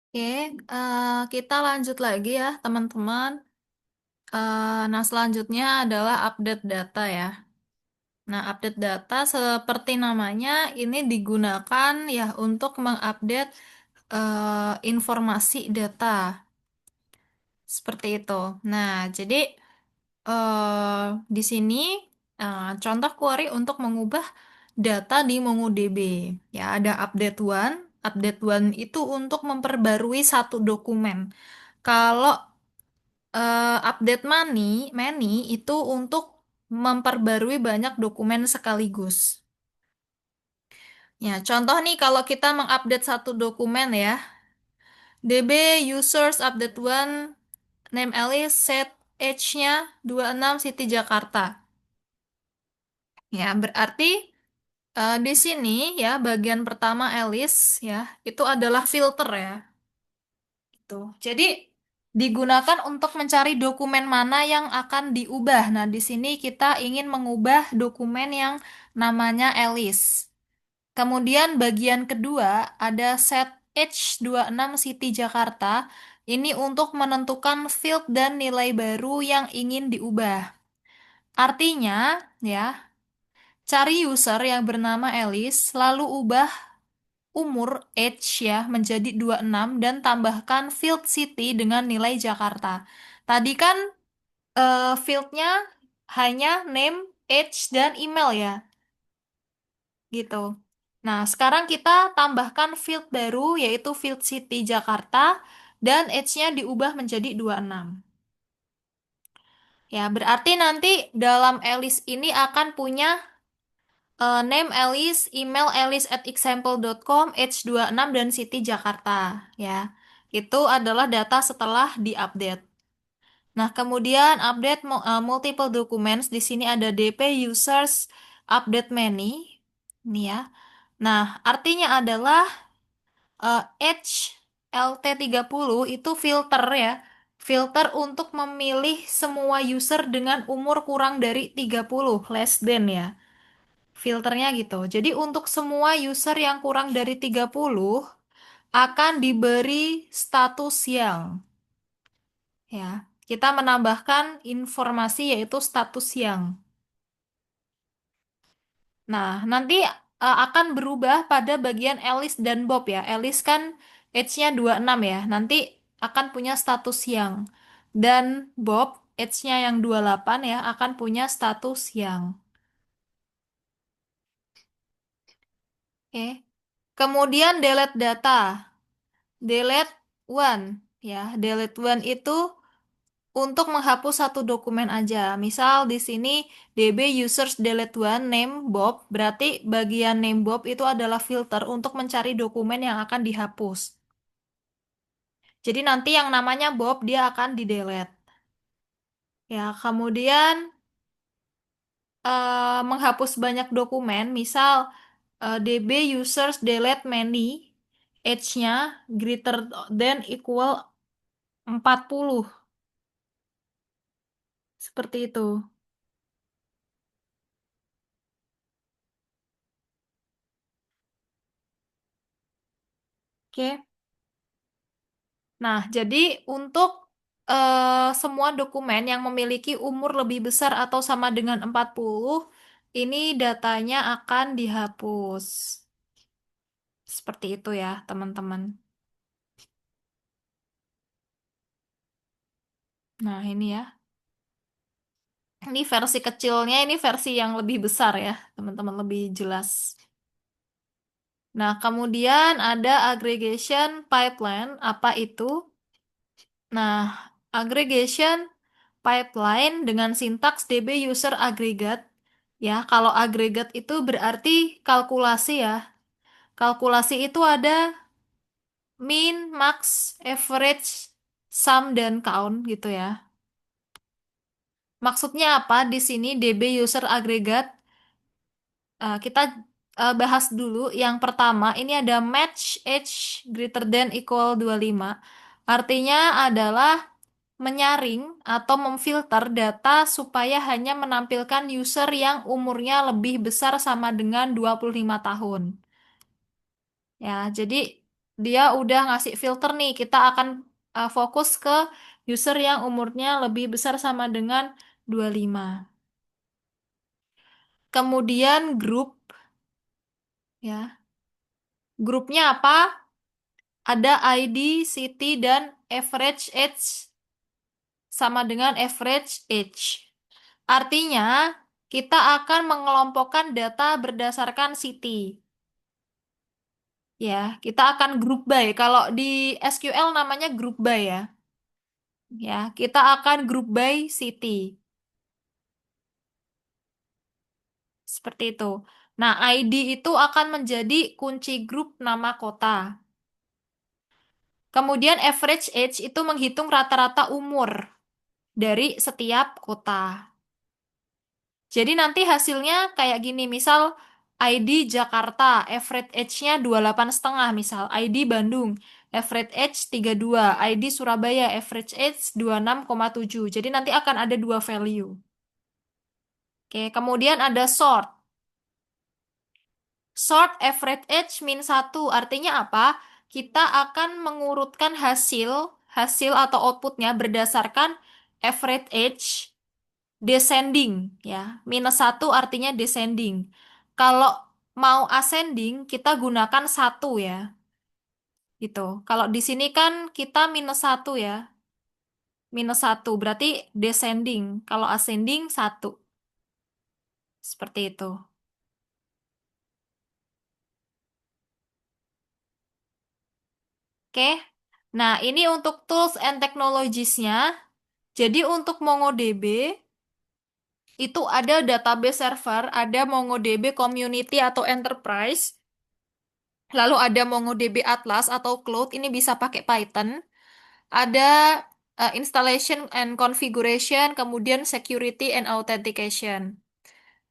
Oke, kita lanjut lagi ya, teman-teman. Nah, selanjutnya adalah update data ya. Nah, update data seperti namanya ini digunakan ya untuk mengupdate informasi data seperti itu. Nah, jadi di sini contoh query untuk mengubah data di MongoDB. Ya, ada update one. Update one itu untuk memperbarui satu dokumen. Kalau update many itu untuk memperbarui banyak dokumen sekaligus. Ya, contoh nih kalau kita mengupdate satu dokumen ya, DB users update one name Alice set age-nya 26 City Jakarta. Ya, berarti di sini ya bagian pertama Alice ya itu adalah filter ya. Itu. Jadi digunakan untuk mencari dokumen mana yang akan diubah. Nah, di sini kita ingin mengubah dokumen yang namanya Alice. Kemudian bagian kedua ada set H26 City Jakarta. Ini untuk menentukan field dan nilai baru yang ingin diubah. Artinya, ya, cari user yang bernama Alice, lalu ubah umur age ya menjadi 26 dan tambahkan field city dengan nilai Jakarta. Tadi kan fieldnya hanya name, age, dan email ya, gitu. Nah, sekarang kita tambahkan field baru yaitu field city Jakarta dan age-nya diubah menjadi 26. Ya, berarti nanti dalam Alice ini akan punya name Alice, email alice@example.com, age 26 dan city Jakarta ya. Itu adalah data setelah diupdate. Nah, kemudian update multiple documents di sini ada DP users update many. Ini ya. Nah, artinya adalah age LT30 itu filter ya. Filter untuk memilih semua user dengan umur kurang dari 30, less than ya. Filternya gitu. Jadi untuk semua user yang kurang dari 30 akan diberi status yang ya. Kita menambahkan informasi yaitu status yang. Nah, nanti akan berubah pada bagian Alice dan Bob ya. Alice kan age-nya 26 ya. Nanti akan punya status yang. Dan Bob age-nya yang 28 ya akan punya status yang. Oke. Kemudian delete data. Delete one ya. Delete one itu untuk menghapus satu dokumen aja. Misal di sini DB users delete one name Bob, berarti bagian name Bob itu adalah filter untuk mencari dokumen yang akan dihapus. Jadi nanti yang namanya Bob dia akan di-delete. Ya, kemudian menghapus banyak dokumen, misal DB users delete many, age-nya greater than equal 40. Seperti itu. Oke. Nah, jadi untuk semua dokumen yang memiliki umur lebih besar atau sama dengan 40, ini datanya akan dihapus. Seperti itu ya, teman-teman. Nah, ini ya. Ini versi kecilnya, ini versi yang lebih besar ya, teman-teman, lebih jelas. Nah, kemudian ada aggregation pipeline. Apa itu? Nah, aggregation pipeline dengan sintaks DB user aggregate. Ya, kalau agregat itu berarti kalkulasi ya. Kalkulasi itu ada min, max, average, sum, dan count gitu ya. Maksudnya apa? Di sini DB user aggregate kita bahas dulu. Yang pertama, ini ada match age greater than equal 25. Artinya adalah menyaring atau memfilter data supaya hanya menampilkan user yang umurnya lebih besar sama dengan 25 tahun. Ya, jadi dia udah ngasih filter nih. Kita akan fokus ke user yang umurnya lebih besar sama dengan 25. Kemudian grup, ya. Grupnya apa? Ada ID, city, dan average age sama dengan average age. Artinya, kita akan mengelompokkan data berdasarkan city. Ya, kita akan group by. Kalau di SQL namanya group by ya. Ya, kita akan group by city. Seperti itu. Nah, ID itu akan menjadi kunci grup nama kota. Kemudian average age itu menghitung rata-rata umur dari setiap kota. Jadi nanti hasilnya kayak gini, misal ID Jakarta, average age-nya 28,5 misal. ID Bandung, average age 32. ID Surabaya, average age 26,7. Jadi nanti akan ada dua value. Oke, kemudian ada sort. Sort average age min 1. Artinya apa? Kita akan mengurutkan hasil atau outputnya berdasarkan average age descending ya. -1 artinya descending. Kalau mau ascending kita gunakan 1 ya. Gitu. Kalau di sini kan kita -1 ya. -1 berarti descending. Kalau ascending 1. Seperti itu. Oke. Nah, ini untuk tools and technologies-nya. Jadi untuk MongoDB itu ada database server, ada MongoDB Community atau Enterprise, lalu ada MongoDB Atlas atau Cloud, ini bisa pakai Python. Ada installation and configuration, kemudian security and authentication.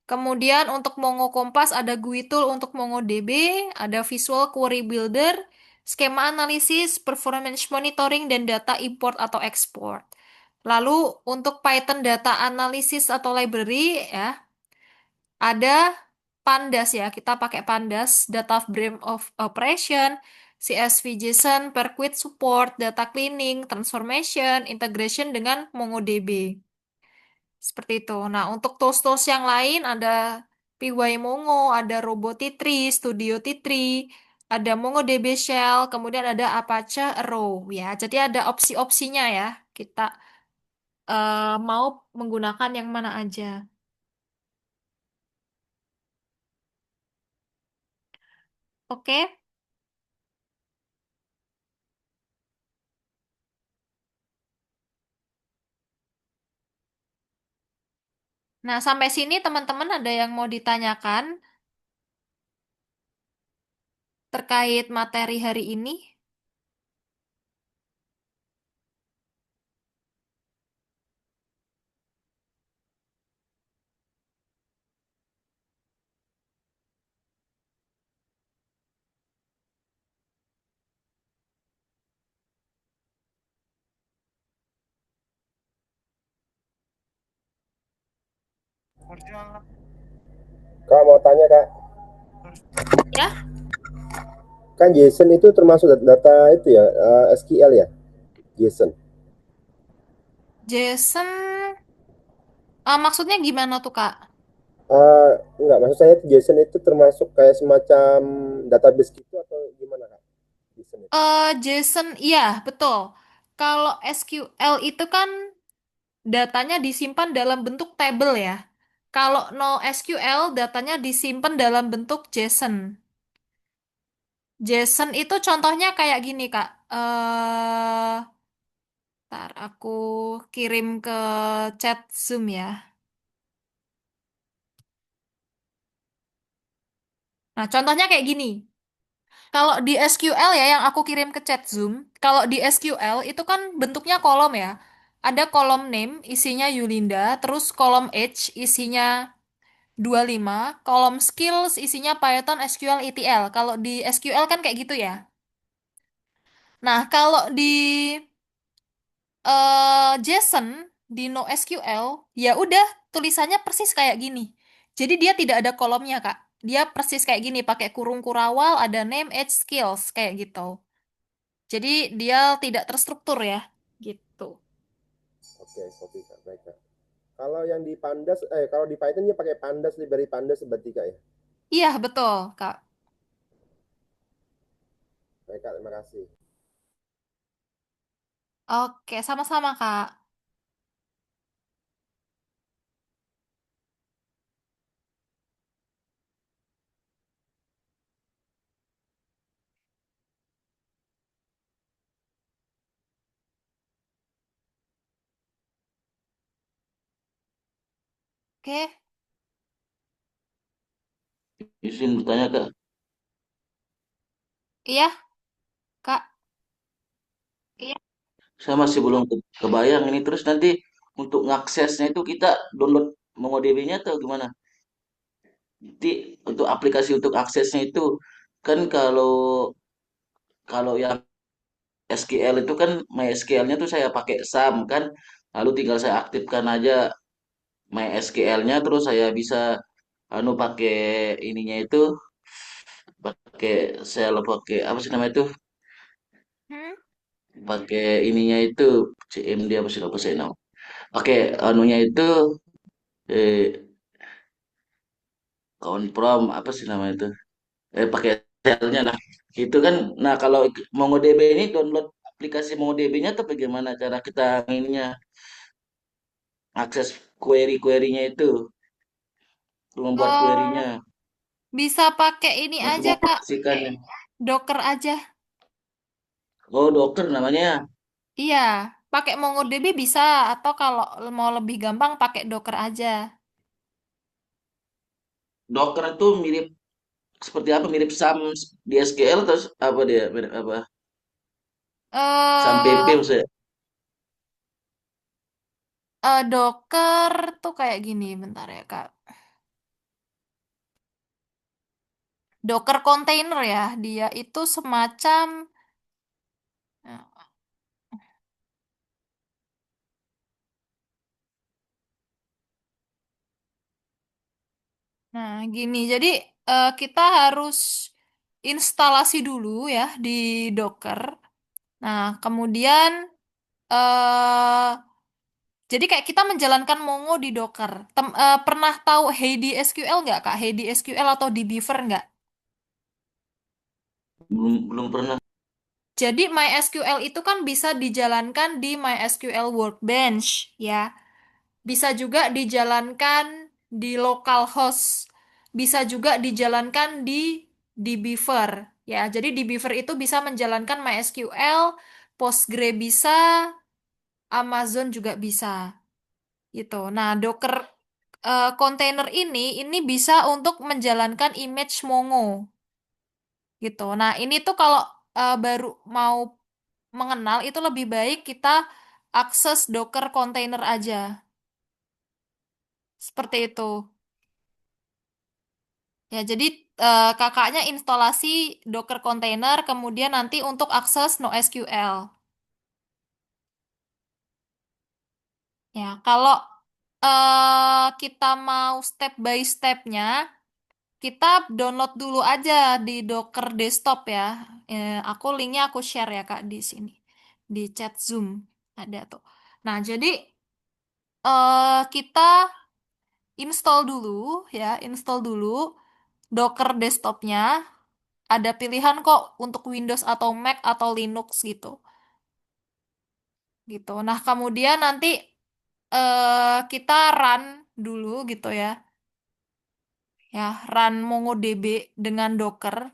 Kemudian untuk Mongo Compass ada GUI tool untuk MongoDB, ada Visual Query Builder, skema analisis, performance monitoring, dan data import atau export. Lalu untuk Python data analysis atau library ya, ada Pandas ya, kita pakai Pandas, Data Frame of Operation, CSV JSON, Perquit Support, Data Cleaning, Transformation, Integration dengan MongoDB. Seperti itu. Nah, untuk tools-tools yang lain ada PyMongo, ada Robot-T3, Studio-T3, ada MongoDB Shell, kemudian ada Apache Arrow ya. Jadi ada opsi-opsinya ya. Kita mau menggunakan yang mana aja. Oke. Nah, sampai sini teman-teman ada yang mau ditanyakan terkait materi hari ini? Kak mau tanya kak, Ya, kan JSON itu termasuk data itu ya, SQL ya, JSON. Jason, maksudnya gimana tuh, Kak? Enggak, maksud saya JSON itu termasuk kayak semacam database gitu atau gimana kak? JSON itu. Jason, iya, betul. Kalau SQL itu kan datanya disimpan dalam bentuk tabel ya. Kalau NoSQL datanya disimpan dalam bentuk JSON. JSON itu contohnya kayak gini, Kak. Ntar aku kirim ke chat Zoom ya. Nah, contohnya kayak gini. Kalau di SQL ya yang aku kirim ke chat Zoom, kalau di SQL itu kan bentuknya kolom ya. Ada kolom name isinya Yulinda, terus kolom age isinya 25, kolom skills isinya Python, SQL, ETL. Kalau di SQL kan kayak gitu ya. Nah, kalau di JSON di NoSQL ya udah tulisannya persis kayak gini. Jadi dia tidak ada kolomnya, Kak. Dia persis kayak gini pakai kurung kurawal, ada name, age, skills kayak gitu. Jadi dia tidak terstruktur ya, gitu. Oke, kopi Kak, baik Kak. Kalau yang di Pandas, kalau di Python dia pakai Pandas, library Pandas berarti Kak ya? Iya, betul, Kak. Baik Kak, terima kasih. Oke, sama-sama, Kak. Oke, Izin bertanya Kak, iya, Kak. saya masih belum kebayang ini. Terus nanti untuk ngaksesnya itu kita download MongoDB-nya atau gimana? Nanti untuk aplikasi untuk aksesnya itu kan kalau kalau yang SQL itu kan MySQL-nya tuh saya pakai SAM kan, lalu tinggal saya aktifkan aja MySQL-nya terus saya bisa pakai ininya itu pakai sel pakai apa sih namanya itu Hmm? pakai ininya itu CMD apa sih apa sih nama pakai anunya itu eh Confrom apa sih namanya itu pakai selnya nah itu kan nah kalau MongoDB ini download aplikasi MongoDB-nya tuh bagaimana cara kita ininya akses query-querynya itu membuat Oh, querynya bisa pakai ini untuk aja, Kak. memfungsikannya. Docker aja. Oh, Docker namanya. Iya, pakai MongoDB bisa, atau kalau mau lebih gampang pakai Docker aja. Docker itu mirip seperti apa? Mirip SAM di SQL terus apa dia? Mirip apa? SAM PP eh maksudnya. Docker tuh kayak gini, bentar ya, Kak. Docker container ya, dia itu semacam, nah gini, jadi kita harus instalasi dulu ya di Docker. Nah, kemudian eh jadi kayak kita menjalankan Mongo di Docker. Pernah tahu Heidi SQL nggak, Kak? Heidi SQL atau di Beaver nggak? Belum pernah. Jadi MySQL itu kan bisa dijalankan di MySQL Workbench ya. Bisa juga dijalankan di localhost. Bisa juga dijalankan di Beaver ya. Jadi di Beaver itu bisa menjalankan MySQL, Postgre bisa, Amazon juga bisa gitu. Nah, Docker container ini bisa untuk menjalankan image Mongo gitu. Nah, ini tuh kalau baru mau mengenal itu lebih baik kita akses Docker container aja. Seperti itu. Ya, jadi kakaknya instalasi Docker container kemudian nanti untuk akses NoSQL. Ya, kalau kita mau step by stepnya, kita download dulu aja di Docker desktop ya. Aku linknya aku share ya Kak di sini di chat Zoom ada tuh. Nah, jadi kita install dulu ya, install dulu Docker desktopnya. Ada pilihan kok untuk Windows atau Mac atau Linux gitu. Gitu. Nah, kemudian nanti kita run dulu gitu ya. Ya, run MongoDB dengan Docker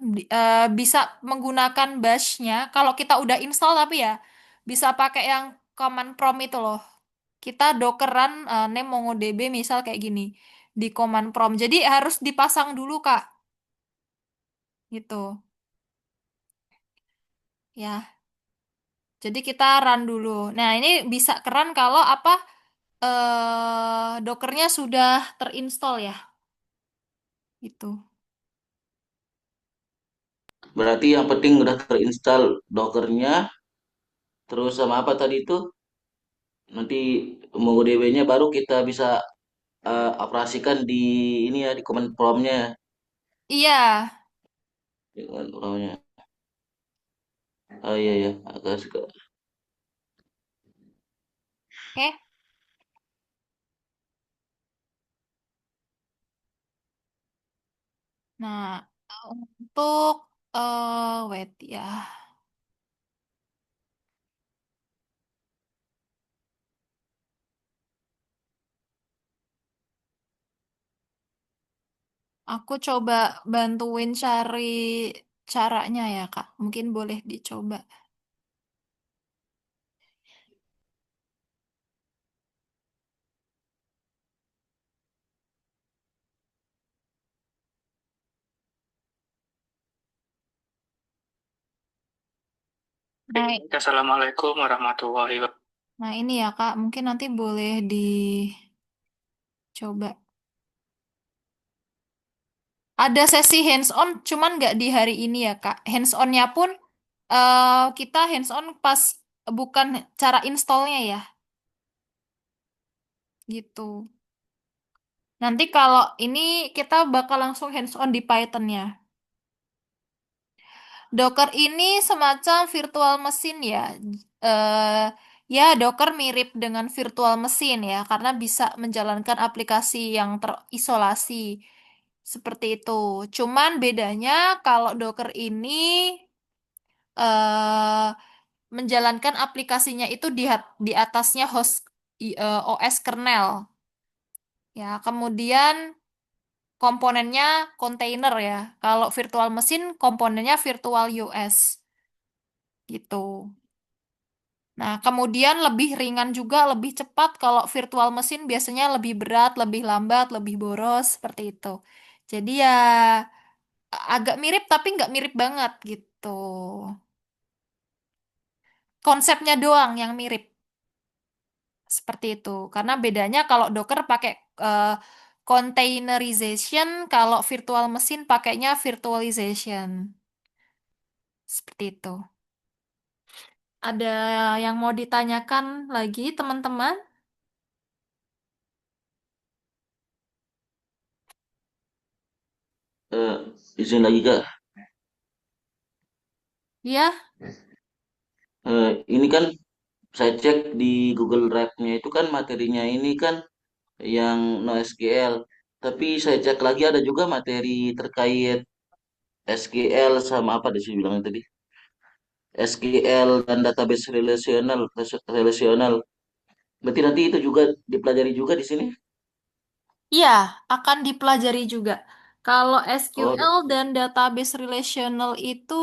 bisa menggunakan bash-nya. Kalau kita udah install tapi ya bisa pakai yang command prompt itu loh. Kita Docker run name MongoDB misal kayak gini di command prompt. Jadi harus dipasang dulu, Kak. Gitu. Ya. Jadi kita run dulu. Nah, ini bisa keren kalau apa Dockernya sudah terinstall ya. Gitu. Berarti yang penting udah terinstall Dockernya, terus sama apa tadi itu? Nanti MongoDB-nya baru kita bisa operasikan di ini ya di command prompt-nya. Iya, Di command prompt-nya. Oh iya ya, agak suka. Oke. Nah, untuk wait ya. Aku coba bantuin cari caranya ya, Kak. Mungkin boleh dicoba. Nah, Assalamualaikum warahmatullahi wabarakatuh. nah ini ya, Kak. Mungkin nanti boleh dicoba. Ada sesi hands on, cuman nggak di hari ini ya, Kak. Hands onnya pun kita hands on pas bukan cara installnya ya, gitu. Nanti kalau ini kita bakal langsung hands on di Python-nya. Docker ini semacam virtual mesin ya. Ya, Docker mirip dengan virtual mesin ya, karena bisa menjalankan aplikasi yang terisolasi seperti itu. Cuman bedanya kalau Docker ini eh, menjalankan aplikasinya itu di atasnya host OS kernel. Ya, kemudian komponennya kontainer ya. Kalau virtual mesin komponennya virtual US gitu. Nah, kemudian lebih ringan juga, lebih cepat. Kalau virtual mesin biasanya lebih berat, lebih lambat, lebih boros, seperti itu. Jadi ya agak mirip tapi nggak mirip banget gitu. Konsepnya doang yang mirip seperti itu. Karena bedanya kalau Docker pakai eh, containerization, kalau virtual mesin pakainya virtualization. Seperti itu. Ada yang mau ditanyakan lagi, teman-teman? Eh, izin lagi Kak. Ya, Ini kan saya cek di Google Drive-nya itu kan materinya ini kan yang NoSQL. Tapi saya cek lagi ada juga materi terkait SQL sama apa deh sih bilangnya tadi? SQL dan database relasional. Berarti nanti itu juga dipelajari juga di sini. iya, akan dipelajari juga. Kalau Oh, SQL dan database relational itu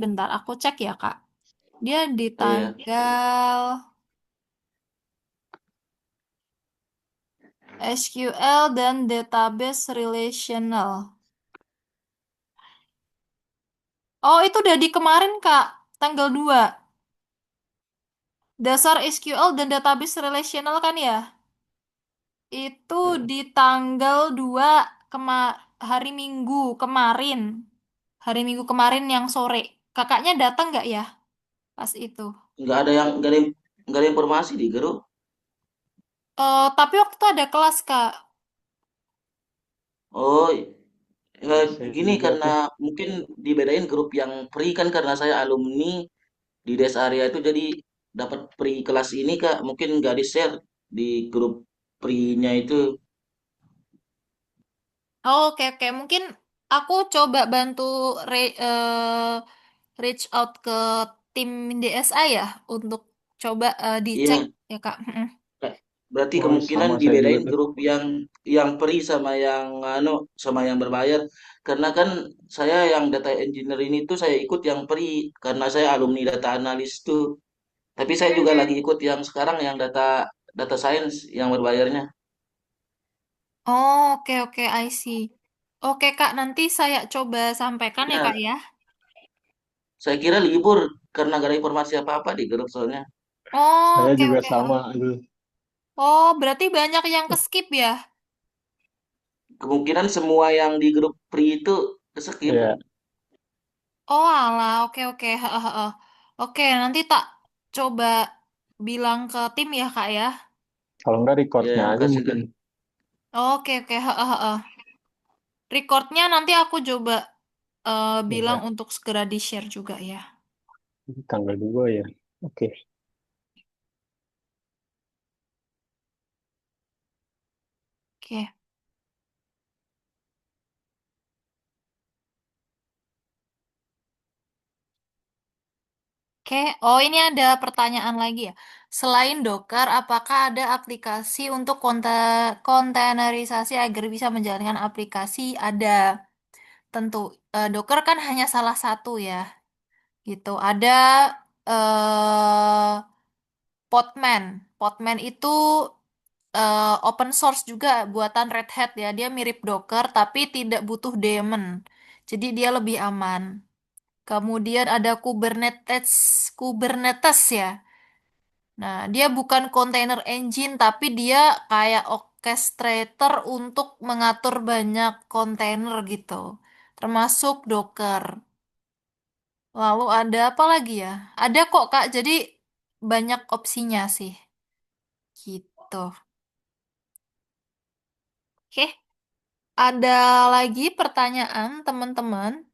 bentar aku cek ya, Kak. Dia di iya. tanggal SQL dan database relational. Oh, itu udah di kemarin, Kak. Tanggal 2. Dasar SQL dan database relational kan ya? Itu di tanggal 2 hari Minggu kemarin. Hari Minggu kemarin yang sore. Kakaknya datang nggak ya pas itu? Nggak ada informasi di grup. Tapi waktu itu ada kelas, Kak. Oh, Saya gini juga karena tuh. mungkin dibedain grup yang free kan karena saya alumni di des area itu jadi dapat free kelas ini Kak. Mungkin nggak di-share di grup free-nya itu. Oh, oke, oke. Mungkin aku coba bantu reach out ke tim DSA ya untuk coba dicek Iya, ya, Kak. Mm-mm. Kak. Berarti Wah, kemungkinan sama saya juga dibedain tuh. grup yang free sama yang sama yang berbayar. Karena kan saya yang data engineer ini tuh saya ikut yang free karena saya alumni data analis tuh. Tapi saya juga lagi Mm-mm. ikut yang sekarang yang data data science yang berbayarnya. Oh, oke, oke, I see. Oke, Kak, nanti saya coba sampaikan ya, Ya, Kak ya. saya kira libur karena gak ada informasi apa-apa di grup soalnya. Oh, Saya oke, juga oke. sama itu. Oh, berarti banyak yang ke skip ya? Kemungkinan semua yang di grup free itu skip. Iya, Oh, alah, oke, oke. Heeh. Oke, nanti tak coba bilang ke tim ya, Kak ya. kalau nggak Ya, recordnya aja makasih mungkin. Kak. Oke, oke. Heeh. Recordnya nanti aku coba bilang Iya. untuk segera di-share juga ya. Tanggal 2 ya. Oke. Oke. Oke, oh ini ada pertanyaan lagi ya. Selain Docker, apakah ada aplikasi untuk kontainerisasi agar bisa menjalankan aplikasi? Ada, tentu. Docker kan hanya salah satu ya, gitu. Ada eh, Podman. Podman itu open source juga buatan Red Hat ya. Dia mirip Docker tapi tidak butuh daemon. Jadi dia lebih aman. Kemudian ada Kubernetes, Kubernetes ya. Nah, dia bukan container engine, tapi dia kayak orchestrator untuk mengatur banyak kontainer gitu, termasuk Docker. Lalu ada apa lagi ya? Ada kok, Kak, jadi banyak opsinya sih. Gitu. Oke, ada lagi pertanyaan, teman-teman.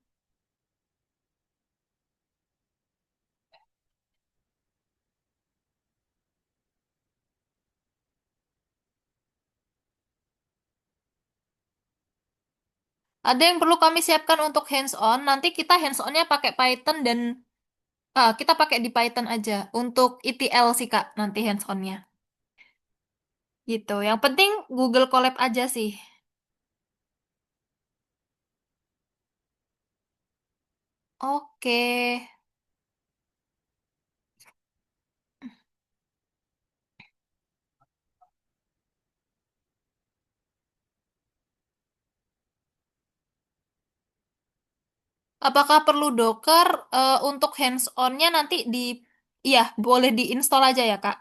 Ada yang perlu kami siapkan untuk hands-on. Nanti kita hands-onnya pakai Python dan kita pakai di Python aja. Untuk ETL sih, Kak, nanti hands-onnya. Gitu. Yang penting Google Colab aja sih. Oke. Apakah perlu Docker untuk hands-on-nya nanti di iya, boleh diinstal aja ya, Kak.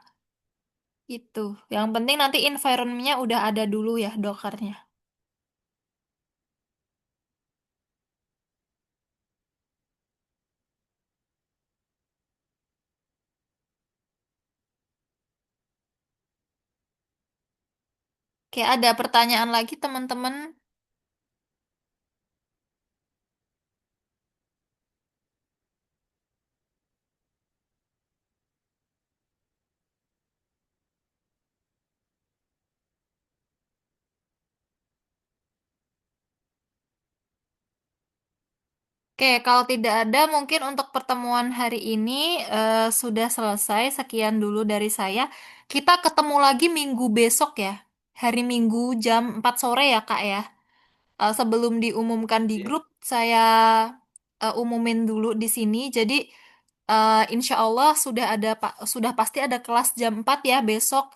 Itu. Yang penting nanti environment-nya udah ada dulu ya Docker-nya. Oke, ada pertanyaan lagi teman-teman. Oke, kalau tidak ada mungkin untuk pertemuan hari ini sudah selesai. Sekian dulu dari saya. Kita ketemu lagi minggu besok ya. Hari Minggu jam 4 sore ya, Kak ya. Sebelum diumumkan di grup, saya umumin dulu di sini. Jadi insya Allah sudah ada Pak, sudah pasti ada kelas jam 4 ya besok.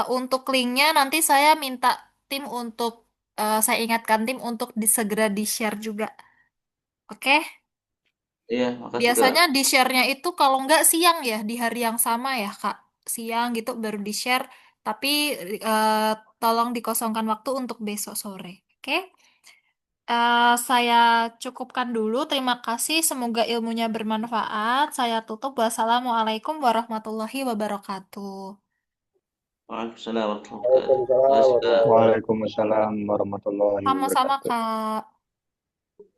Untuk linknya nanti saya minta tim untuk saya ingatkan tim untuk segera di-share juga. Oke? Iya, makasih Kak. Biasanya di-share-nya itu kalau nggak siang ya, di hari yang sama ya, Kak. Siang gitu baru di-share, tapi eh, tolong dikosongkan waktu untuk besok sore. Oke? Saya cukupkan dulu. Terima kasih. Semoga ilmunya bermanfaat. Saya tutup. Wassalamualaikum warahmatullahi wabarakatuh. Waalaikumsalam warahmatullahi wabarakatuh. Waalaikumsalam Makasih Kak. warahmatullahi wabarakatuh. Waalaikumsalam warahmatullahi Sama-sama, wabarakatuh. Kak.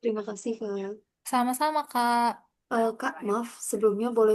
Terima kasih, Kak. Sama-sama, Kak. Kak, maaf, sebelumnya boleh